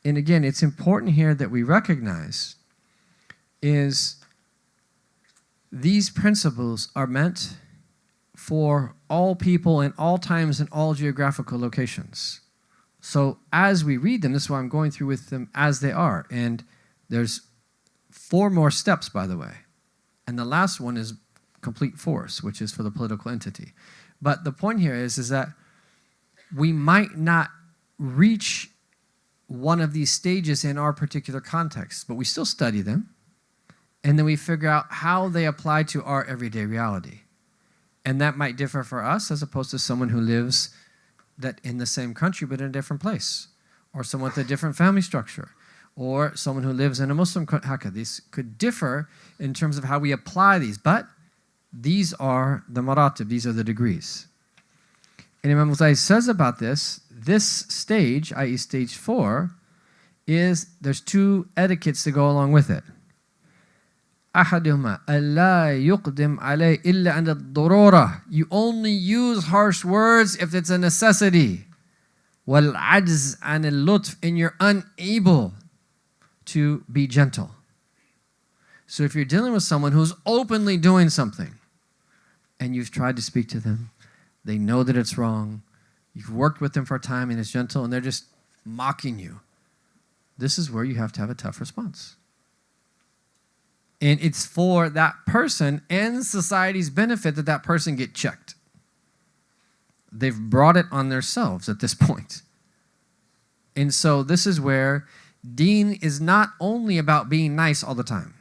And again, it's important here that we recognize is these principles are meant for all people in all times and all geographical locations. So as we read them, this is why I'm going through with them as they are. And there's 4 more steps, by the way. And the last one is complete force, which is for the political entity. But the point here is that we might not reach one of these stages in our particular context, but we still study them, and then we figure out how they apply to our everyday reality. And that might differ for us as opposed to someone who lives in the same country but in a different place, or someone with a different family structure, or someone who lives in a Muslim country. These could differ in terms of how we apply these, but these are the maratib, these are the degrees. And Imam al-Ghazali says about this stage, i.e. stage 4, there's 2 etiquettes to go along with it. أحدهما ألا يقدم عليه إلا عند الضرورة. You only use harsh words if it's a necessity. والعجز عن اللطف, and you're unable to be gentle. So if you're dealing with someone who's openly doing something and you've tried to speak to them, they know that it's wrong, you've worked with them for a time and it's gentle and they're just mocking you, this is where you have to have a tough response. And it's for that person and society's benefit that that person get checked. They've brought it on themselves at this point. And so this is where Deen is not only about being nice all the time.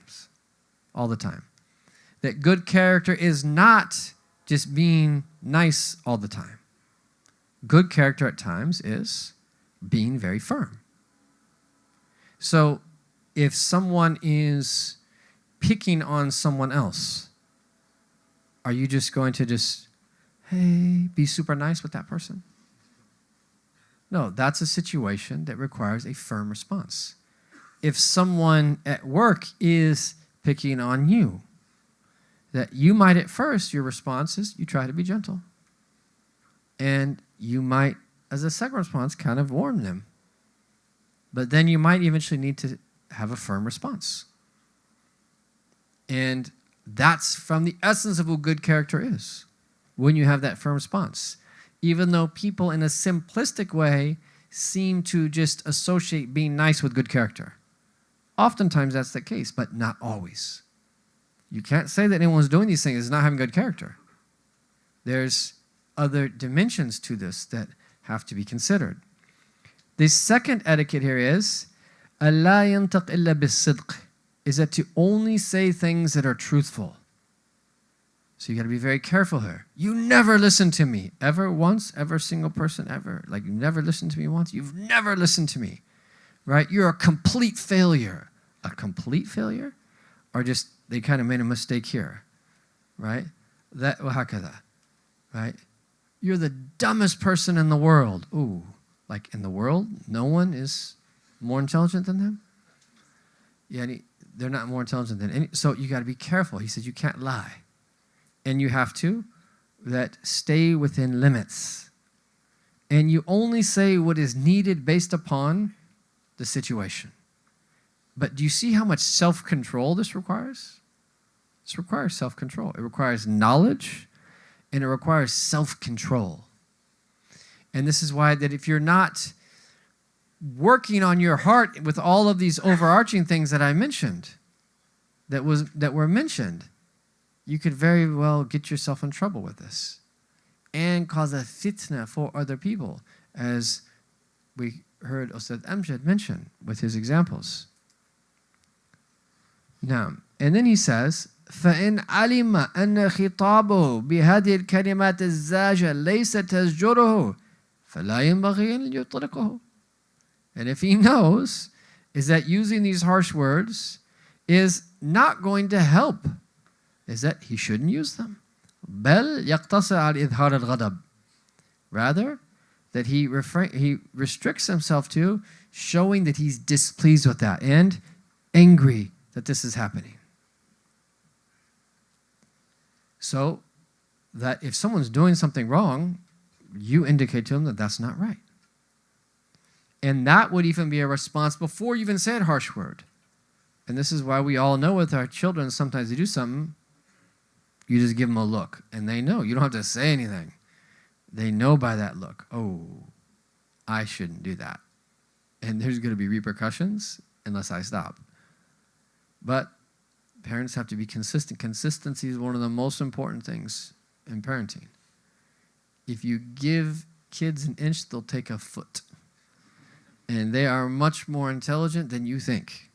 That good character is not just being nice all the time. Good character at times is being very firm. So if someone is picking on someone else, are you just going to hey, be super nice with that person? No, that's a situation that requires a firm response. If someone at work is picking on you, that you might at first, your response is you try to be gentle. And you might, as a second response, kind of warn them. But then you might eventually need to have a firm response. And that's from the essence of what good character is, when you have that firm response. Even though people in a simplistic way seem to just associate being nice with good character. Oftentimes that's the case, but not always. You can't say that anyone who's doing these things is not having good character. There's other dimensions to this that have to be considered. The second etiquette here is أَلَّا يَنْتَقْ إِلَّا بِالصِّدْقِ, is that to only say things that are truthful. So you got to be very careful here. You never listen to me. Ever once? Ever single person ever? Like you never listened to me once? You've never listened to me. Right? You're a complete failure. A complete failure? Or just they kind of made a mistake here. Right? That وهكذا. Right? You're the dumbest person in the world. Ooh. Like in the world, no one is more intelligent than them? Yeah, they're not more intelligent than any. So you got to be careful. He said you can't lie. And you have to stay within limits. And you only say what is needed based upon the situation. But do you see how much self-control this requires? This requires self-control. It requires knowledge, and it requires self-control. And this is why that if you're not working on your heart with all of these overarching things that I mentioned, that were mentioned, you could very well get yourself in trouble with this and cause a fitna for other people, as we heard Ustad Amjad mention with his examples. Now, and then he says, فَإِنْ عَلِمَ أَنَّ خِطَابُهُ بِهَذِهِ الْكَلِمَاتِ الزَّاجَةِ لَيْسَ تَزْجُرُهُ فَلَا يَنْبَغِي أَنْ يُطْلِقُهُ. And if he knows is that using these harsh words is not going to help, is that he shouldn't use them. بَلْ يَقْتَصِرْ عَلى إِظْهَارِ الْغَضَبِ. Rather, that he restricts himself to showing that he's displeased with that and angry that this is happening. So that if someone's doing something wrong, you indicate to them that that's not right. And that would even be a response before you even say a harsh word. And this is why we all know with our children, sometimes they do something, you just give them a look. And they know. You don't have to say anything. They know by that look, oh, I shouldn't do that. And there's going to be repercussions unless I stop. But parents have to be consistent. Consistency is one of the most important things in parenting. If you give kids an inch, they'll take a foot. And they are much more intelligent than you think.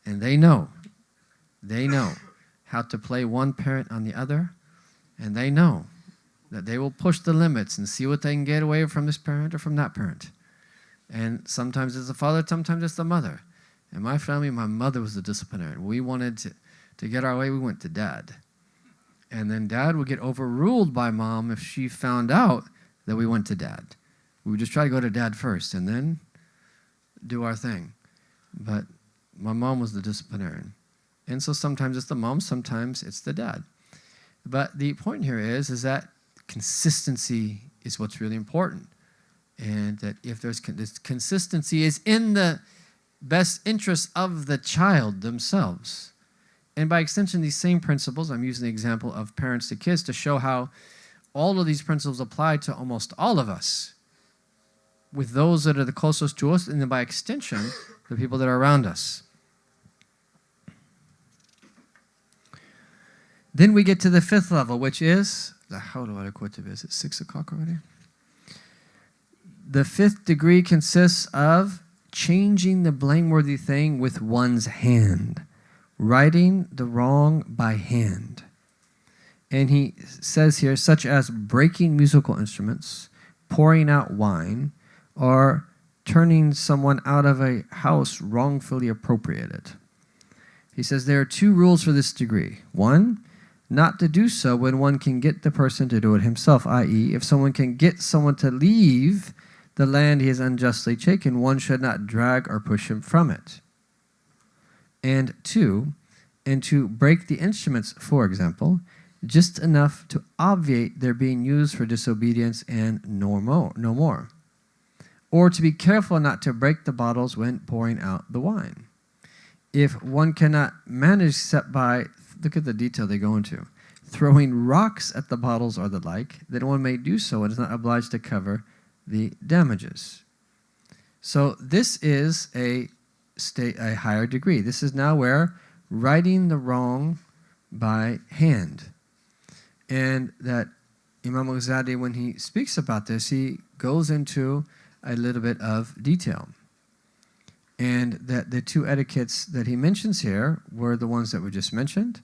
And they know how to play one parent on the other. And they know that they will push the limits and see what they can get away from this parent or from that parent. And sometimes it's the father, sometimes it's the mother. In my family, my mother was the disciplinarian. We wanted to get our way, we went to dad. And then dad would get overruled by mom if she found out that we went to dad. We would just try to go to dad first and then do our thing. But my mom was the disciplinarian. And so sometimes it's the mom, sometimes it's the dad. But the point here is that consistency is what's really important. And that if there's this consistency is in the best interests of the child themselves. And by extension, these same principles, I'm using the example of parents to kids to show how all of these principles apply to almost all of us, with those that are the closest to us, and then by extension, the people that are around us. Then we get to the 5th level, which is, is it 6 o'clock already? The 5th degree consists of changing the blameworthy thing with one's hand, righting the wrong by hand. And he says here, such as breaking musical instruments, pouring out wine, or turning someone out of a house wrongfully appropriated. He says there are 2 rules for this degree. 1, not to do so when one can get the person to do it himself, i.e., if someone can get someone to leave the land he has unjustly taken, one should not drag or push him from it. And 2, and to break the instruments, for example, just enough to obviate their being used for disobedience and no more. Or to be careful not to break the bottles when pouring out the wine. If one cannot manage except by, look at the detail they go into, throwing rocks at the bottles or the like, then one may do so and is not obliged to cover the damages. So this is a higher degree. This is now where righting the wrong by hand. And that Imam al-Ghazali, when he speaks about this, he goes into a little bit of detail. And that the 2 etiquettes that he mentions here were the ones that were just mentioned,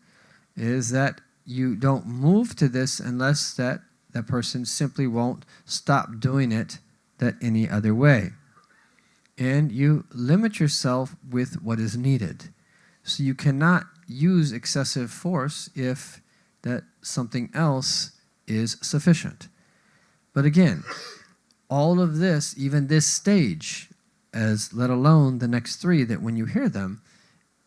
is that you don't move to this unless that person simply won't stop doing it that any other way. And you limit yourself with what is needed. So you cannot use excessive force if that something else is sufficient. But again, all of this, even this stage, as let alone the next 3, that when you hear them,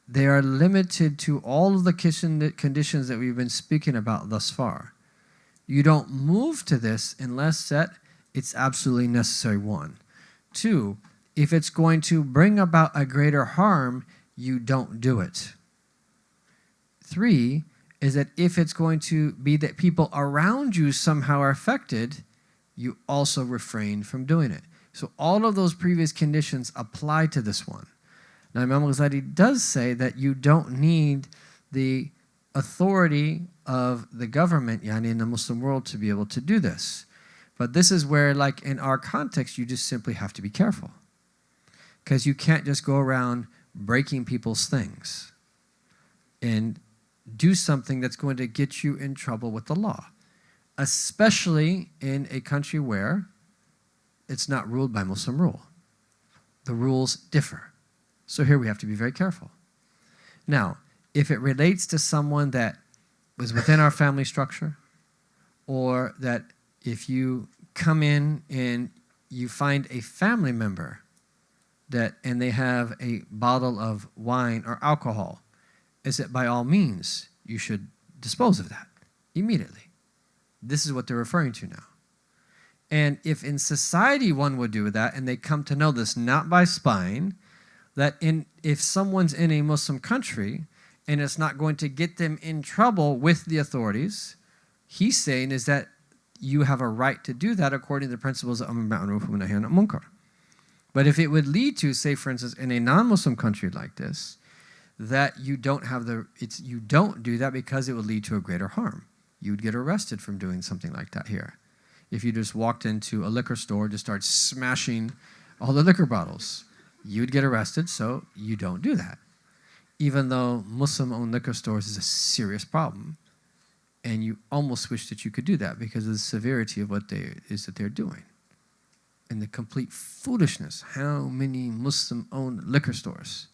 they are limited to all of the conditions that we've been speaking about thus far. You don't move to this unless that it's absolutely necessary, 1. 2, if it's going to bring about a greater harm, you don't do it. 3 is that if it's going to be that people around you somehow are affected, you also refrain from doing it. So all of those previous conditions apply to this one. Now, Imam al-Ghazali does say that you don't need the authority of the government, in the Muslim world, to be able to do this. But this is where, like in our context, you just simply have to be careful. Because you can't just go around breaking people's things and do something that's going to get you in trouble with the law, especially in a country where it's not ruled by Muslim rule. The rules differ. So here we have to be very careful. Now, if it relates to someone that was within our family structure, or that if you come in and you find a family member and they have a bottle of wine or alcohol, is that by all means you should dispose of that immediately. This is what they're referring to now. And if in society one would do that, and they come to know this not by spying, that if someone's in a Muslim country and it's not going to get them in trouble with the authorities, he's saying is that you have a right to do that according to the principles of Amr bil Ma'ruf wa Nahy anil Munkar. But if it would lead to, say for instance, in a non-Muslim country like this, that you don't do that because it would lead to a greater harm. You would get arrested from doing something like that here. If you just walked into a liquor store and just start smashing all the liquor bottles, you'd get arrested, so you don't do that. Even though Muslim-owned liquor stores is a serious problem, and you almost wish that you could do that because of the severity of what they're doing. And the complete foolishness. How many Muslim-owned liquor stores?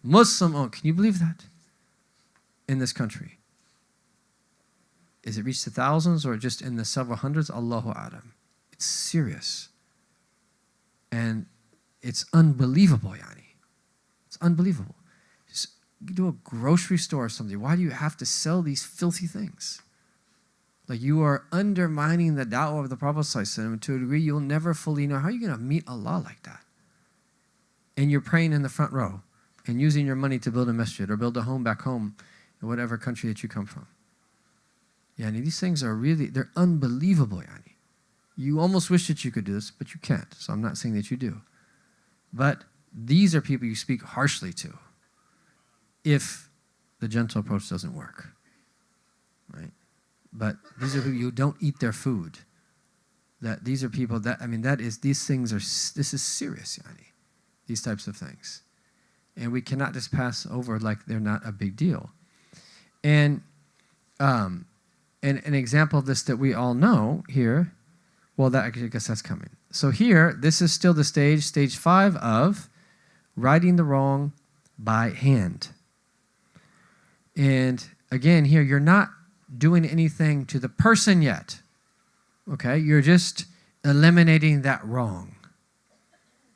Muslim-owned, can you believe that? In this country. Is it reached the thousands or just in the several hundreds? Allahu A'lam. It's serious. And it's unbelievable, Yani. It's unbelievable. Just do a grocery store or something. Why do you have to sell these filthy things? Like you are undermining the da'wah of the Prophet ﷺ to a degree you'll never fully know. How are you going to meet Allah like that? and you're praying in the front row and using your money to build a masjid or build a home back home in whatever country that you come from. Yani, these things are really, they're unbelievable, yani. You almost wish that you could do this, but you can't. So I'm not saying that you do. But these are people you speak harshly to if the gentle approach doesn't work, right? But these are people you don't eat their food. That these are people that, I mean, these things are, this is serious, yani, these types of things. And we cannot just pass over like they're not a big deal. And an example of this that we all know here, well, that, I guess that's coming. So here, this is still the stage 5 of righting the wrong by hand. And again, here, you're not doing anything to the person yet. Okay? You're just eliminating that wrong.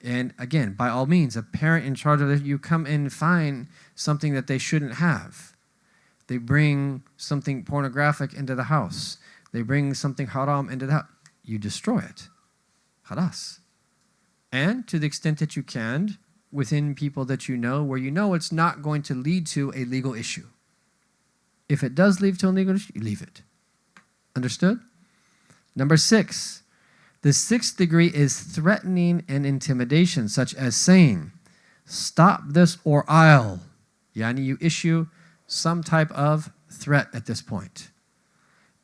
And again, by all means, a parent in charge of it, you come in and find something that they shouldn't have. They bring something pornographic into the house. They bring something haram into the house. You destroy it. Khalas. And to the extent that you can, within people that you know, where you know it's not going to lead to a legal issue. If it does lead to a legal issue, you leave it. Understood? Number 6. The 6th degree is threatening and intimidation, such as saying, stop this or I'll. Yani, you issue some type of threat at this point.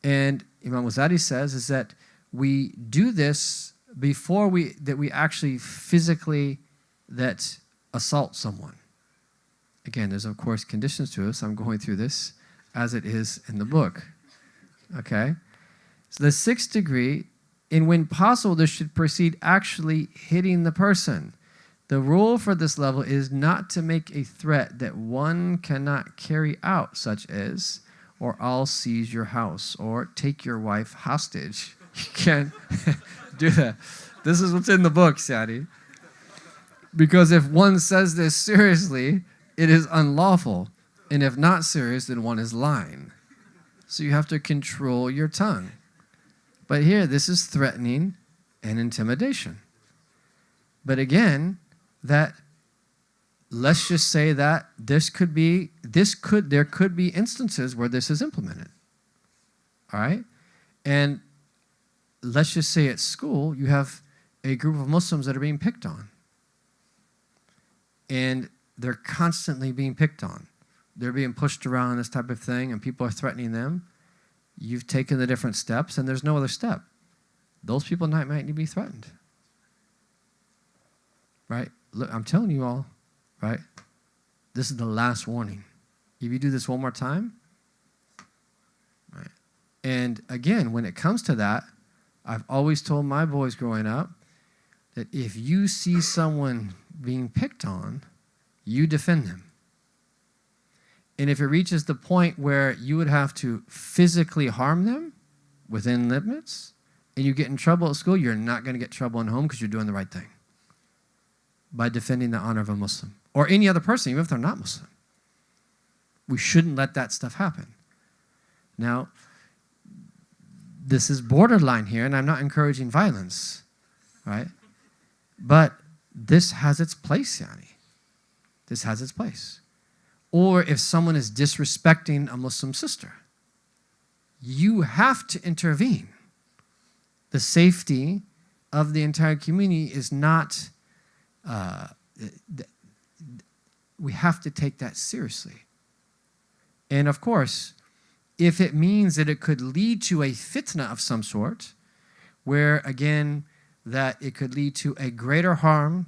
And Imam al-Ghazali says is that we do this before we actually physically assault someone. Again, there's of course conditions to this. I'm going through this as it is in the book. Okay? So the 6th degree, and when possible, this should precede actually hitting the person. The rule for this level is not to make a threat that one cannot carry out, such as, or I'll seize your house, or take your wife hostage. You can't do that. This is what's in the book, Sadi. Because if one says this seriously, it is unlawful. And if not serious, then one is lying. So you have to control your tongue. But here, this is threatening and intimidation. But again, let's just say that there could be instances where this is implemented. All right? And let's just say at school, you have a group of Muslims that are being picked on. And they're constantly being picked on. They're being pushed around, this type of thing, and people are threatening them. You've taken the different steps, and there's no other step. Those people might need to be threatened. Right? Look, I'm telling you all, right? This is the last warning. If you do this one more time, right? And again, when it comes to that, I've always told my boys growing up that if you see someone being picked on, you defend them. And if it reaches the point where you would have to physically harm them within limits, and you get in trouble at school, you're not going to get trouble at home because you're doing the right thing by defending the honor of a Muslim or any other person, even if they're not Muslim. We shouldn't let that stuff happen. Now, this is borderline here, and I'm not encouraging violence, right? But this has its place, Yani. This has its place. Or if someone is disrespecting a Muslim sister, you have to intervene. The safety of the entire community is not, we have to take that seriously. And of course, if it means that it could lead to a fitna of some sort, where again, that it could lead to a greater harm,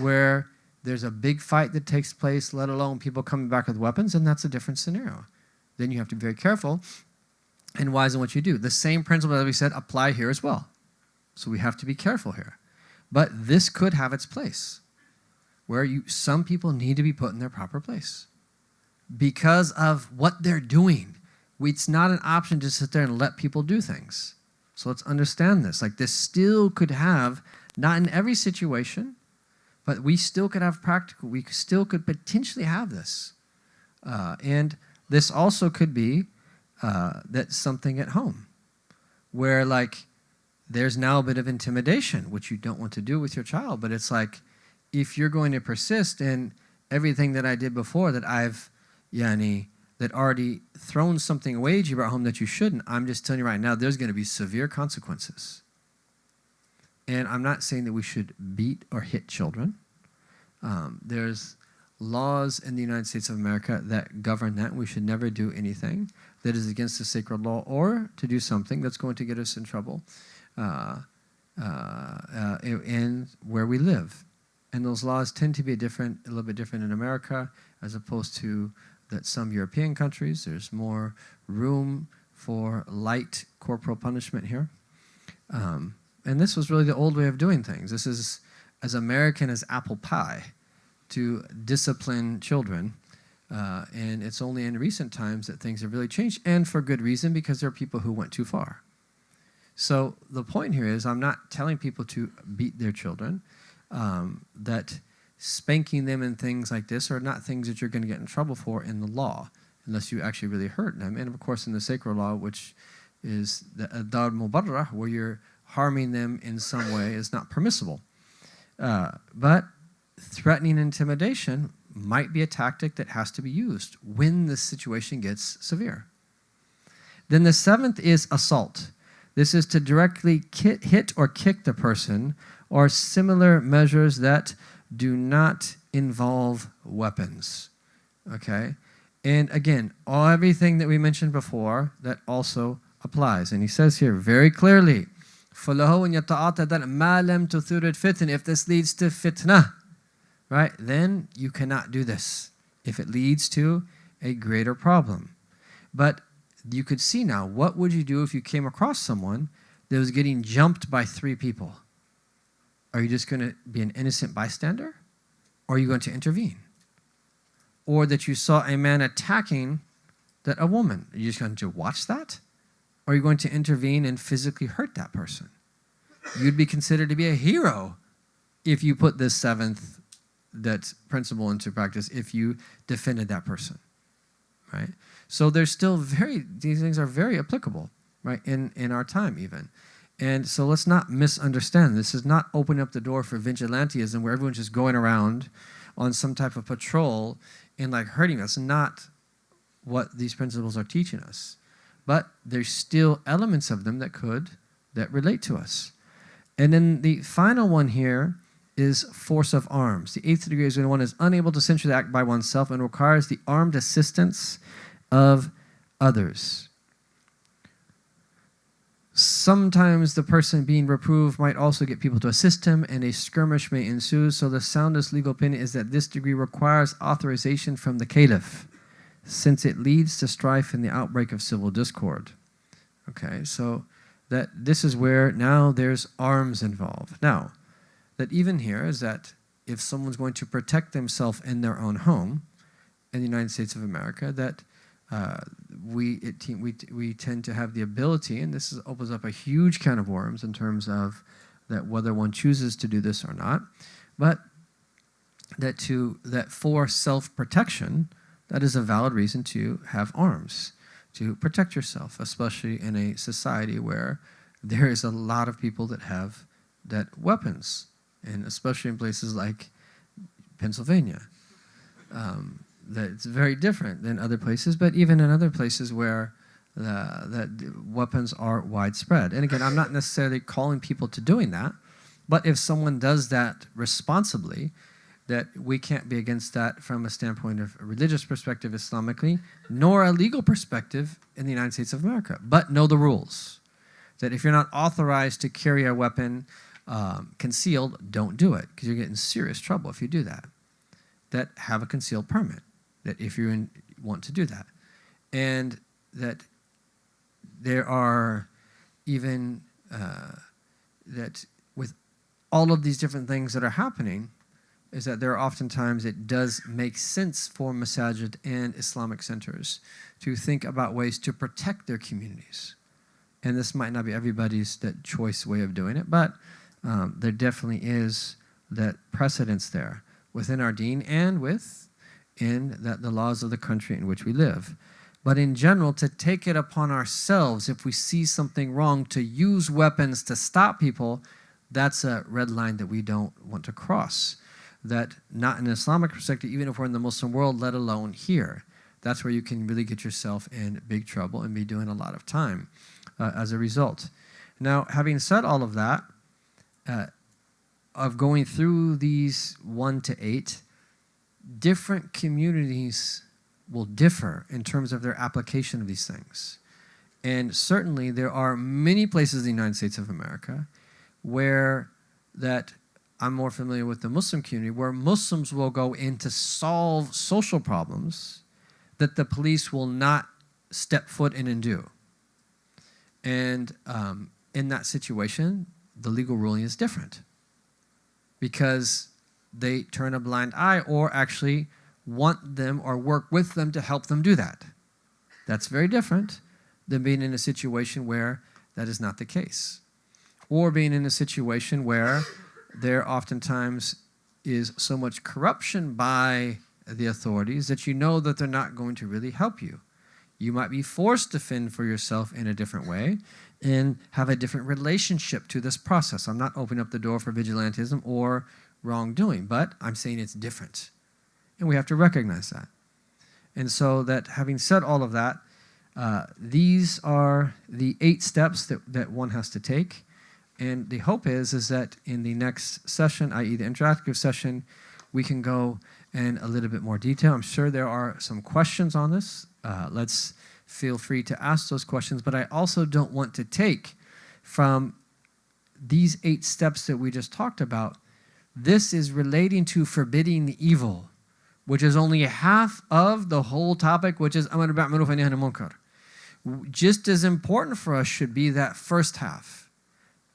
where there's a big fight that takes place, let alone people coming back with weapons, and that's a different scenario. Then you have to be very careful and wise in what you do. The same principle that we said apply here as well. So we have to be careful here. But this could have its place, where some people need to be put in their proper place because of what they're doing. It's not an option to sit there and let people do things. So let's understand this. Like, this still could have, not in every situation, but we still could have practical, we still could potentially have this. And this also could be that's something at home where, like, there's now a bit of intimidation, which you don't want to do with your child, but it's like, if you're going to persist in everything that I did before, that I've that already thrown something away you brought home that you shouldn't, I'm just telling you right now, there's going to be severe consequences. And I'm not saying that we should beat or hit children. There's laws in the United States of America that govern that. We should never do anything that is against the sacred law, or to do something that's going to get us in trouble in where we live. And those laws tend to be a little bit different in America as opposed to that some European countries. There's more room for light corporal punishment here. And this was really the old way of doing things. This is as American as apple pie, to discipline children. And it's only in recent times that things have really changed, and for good reason, because there are people who went too far. So the point here is, I'm not telling people to beat their children, that spanking them and things like this are not things that you're going to get in trouble for in the law, unless you actually really hurt them. And of course in the sacred law, which is the dar mubarrah, where you're harming them in some way, is not permissible. But threatening intimidation might be a tactic that has to be used when the situation gets severe. Then the seventh is assault. This is to directly hit or kick the person, or similar measures that do not involve weapons. Okay? And again, everything that we mentioned before, that also applies. And he says here very clearly, فَلَهُ أَنْ يَتَعَاطَ مَا لَمْ تُثِيرِ الْفِتْنَ. If this leads to fitna, right, then you cannot do this if it leads to a greater problem. But you could see now, what would you do if you came across someone that was getting jumped by 3 people? Are you just going to be an innocent bystander? Or are you going to intervene? Or that you saw a man attacking a woman. Are you just going to watch that? Or are you going to intervene and physically hurt that person? You'd be considered to be a hero if you put this seventh principle into practice, if you defended that person, right? So there's still these things are very applicable, right, in our time even. And so let's not misunderstand. This is not opening up the door for vigilantism, where everyone's just going around on some type of patrol and like hurting us. Not what these principles are teaching us. But there's still elements of them that relate to us. And then the final one here is force of arms. The 8th degree is when one is unable to censure the act by oneself and requires the armed assistance of others. Sometimes the person being reproved might also get people to assist him, and a skirmish may ensue. So the soundest legal opinion is that this degree requires authorization from the caliph, since it leads to strife and the outbreak of civil discord. Okay, so that this is where now there's arms involved. Now, that even here is that if someone's going to protect themselves in their own home in the United States of America, that we tend to have the ability, and this opens up a huge can of worms in terms of that whether one chooses to do this or not, but that for self-protection, that is a valid reason to have arms, to protect yourself, especially in a society where there is a lot of people that have weapons, and especially in places like Pennsylvania. That it's very different than other places, but even in other places where that weapons are widespread. And again, I'm not necessarily calling people to doing that, but if someone does that responsibly, that we can't be against that from a standpoint of a religious perspective Islamically, nor a legal perspective in the United States of America. But know the rules. That if you're not authorized to carry a weapon concealed, don't do it, because you're getting serious trouble if you do that. That have a concealed permit, that if you want to do that. And that there are even, that with all of these different things that are happening, is that there are oftentimes it does make sense for masajid and Islamic centers to think about ways to protect their communities. And this might not be everybody's choice way of doing it, but there definitely is that precedence there within our deen and within the laws of the country in which we live. But in general, to take it upon ourselves, if we see something wrong, to use weapons to stop people, that's a red line that we don't want to cross. that not in an Islamic perspective, even if we're in the Muslim world, let alone here. That's where you can really get yourself in big trouble and be doing a lot of time as a result. Now, having said all of that, of going through these 1 to 8, different communities will differ in terms of their application of these things. And certainly there are many places in the United States of America where that I'm more familiar with the Muslim community, where Muslims will go in to solve social problems that the police will not step foot in and do. And in that situation, the legal ruling is different because they turn a blind eye or actually want them or work with them to help them do that. That's very different than being in a situation where that is not the case. Or being in a situation where there oftentimes is so much corruption by the authorities that you know that they're not going to really help you. You might be forced to fend for yourself in a different way and have a different relationship to this process. I'm not opening up the door for vigilantism or wrongdoing, but I'm saying it's different. And we have to recognize that. And so that having said all of that, these are the 8 steps that one has to take. And the hope is that in the next session, i.e. the interactive session, we can go in a little bit more detail. I'm sure there are some questions on this. Let's feel free to ask those questions. But I also don't want to take from these 8 steps that we just talked about. This is relating to forbidding the evil, which is only half of the whole topic, which is Amr bil Ma'ruf wa Nahy anil Munkar. Just as important for us should be that first half.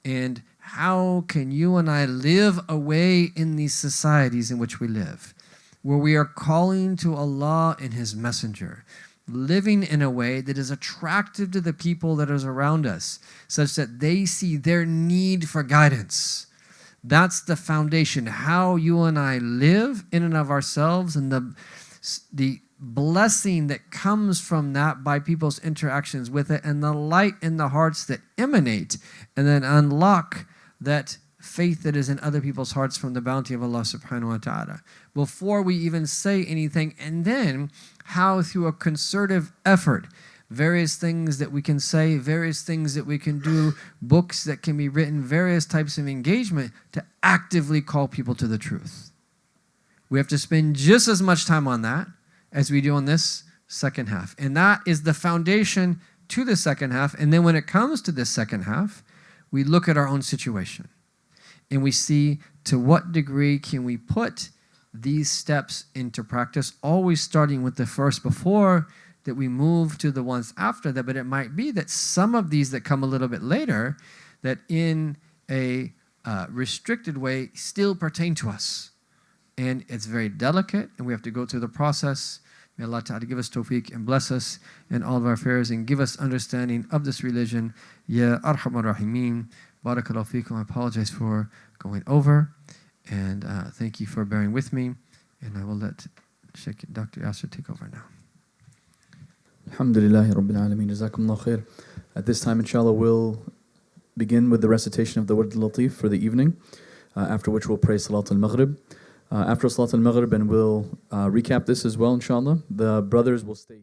And how can you and I live away in these societies in which we live, where we are calling to Allah and His Messenger, living in a way that is attractive to the people that is around us, such that they see their need for guidance. That's the foundation. How you and I live in and of ourselves, and the blessing that comes from that by people's interactions with it, and the light in the hearts that emanate and then unlock that faith that is in other people's hearts from the bounty of Allah subhanahu wa ta'ala. Before we even say anything, and then how through a concerted effort, various things that we can say, various things that we can do, books that can be written, various types of engagement to actively call people to the truth. We have to spend just as much time on that as we do on this second half. And that is the foundation to the second half. And then when it comes to this second half, we look at our own situation and we see to what degree can we put these steps into practice, always starting with the first before that we move to the ones after that. But it might be that some of these that come a little bit later, that in a restricted way still pertain to us. And it's very delicate, and we have to go through the process. May Allah Ta'ala give us tawfiq and bless us in all of our affairs and give us understanding of this religion. Ya Arhamar Rahimeen. Barakallahu feekum. I apologize for going over, and thank you for bearing with me. And I will let Sheikh Dr. Yasser take over now. Alhamdulillahi Rabbil Alameen. Jazakumullah khair. At this time, inshallah, we'll begin with the recitation of the Word al-Latif for the evening, after which we'll pray Salat al-Maghrib. After Salat al-Maghrib, and we'll recap this as well, inshallah. The brothers will stay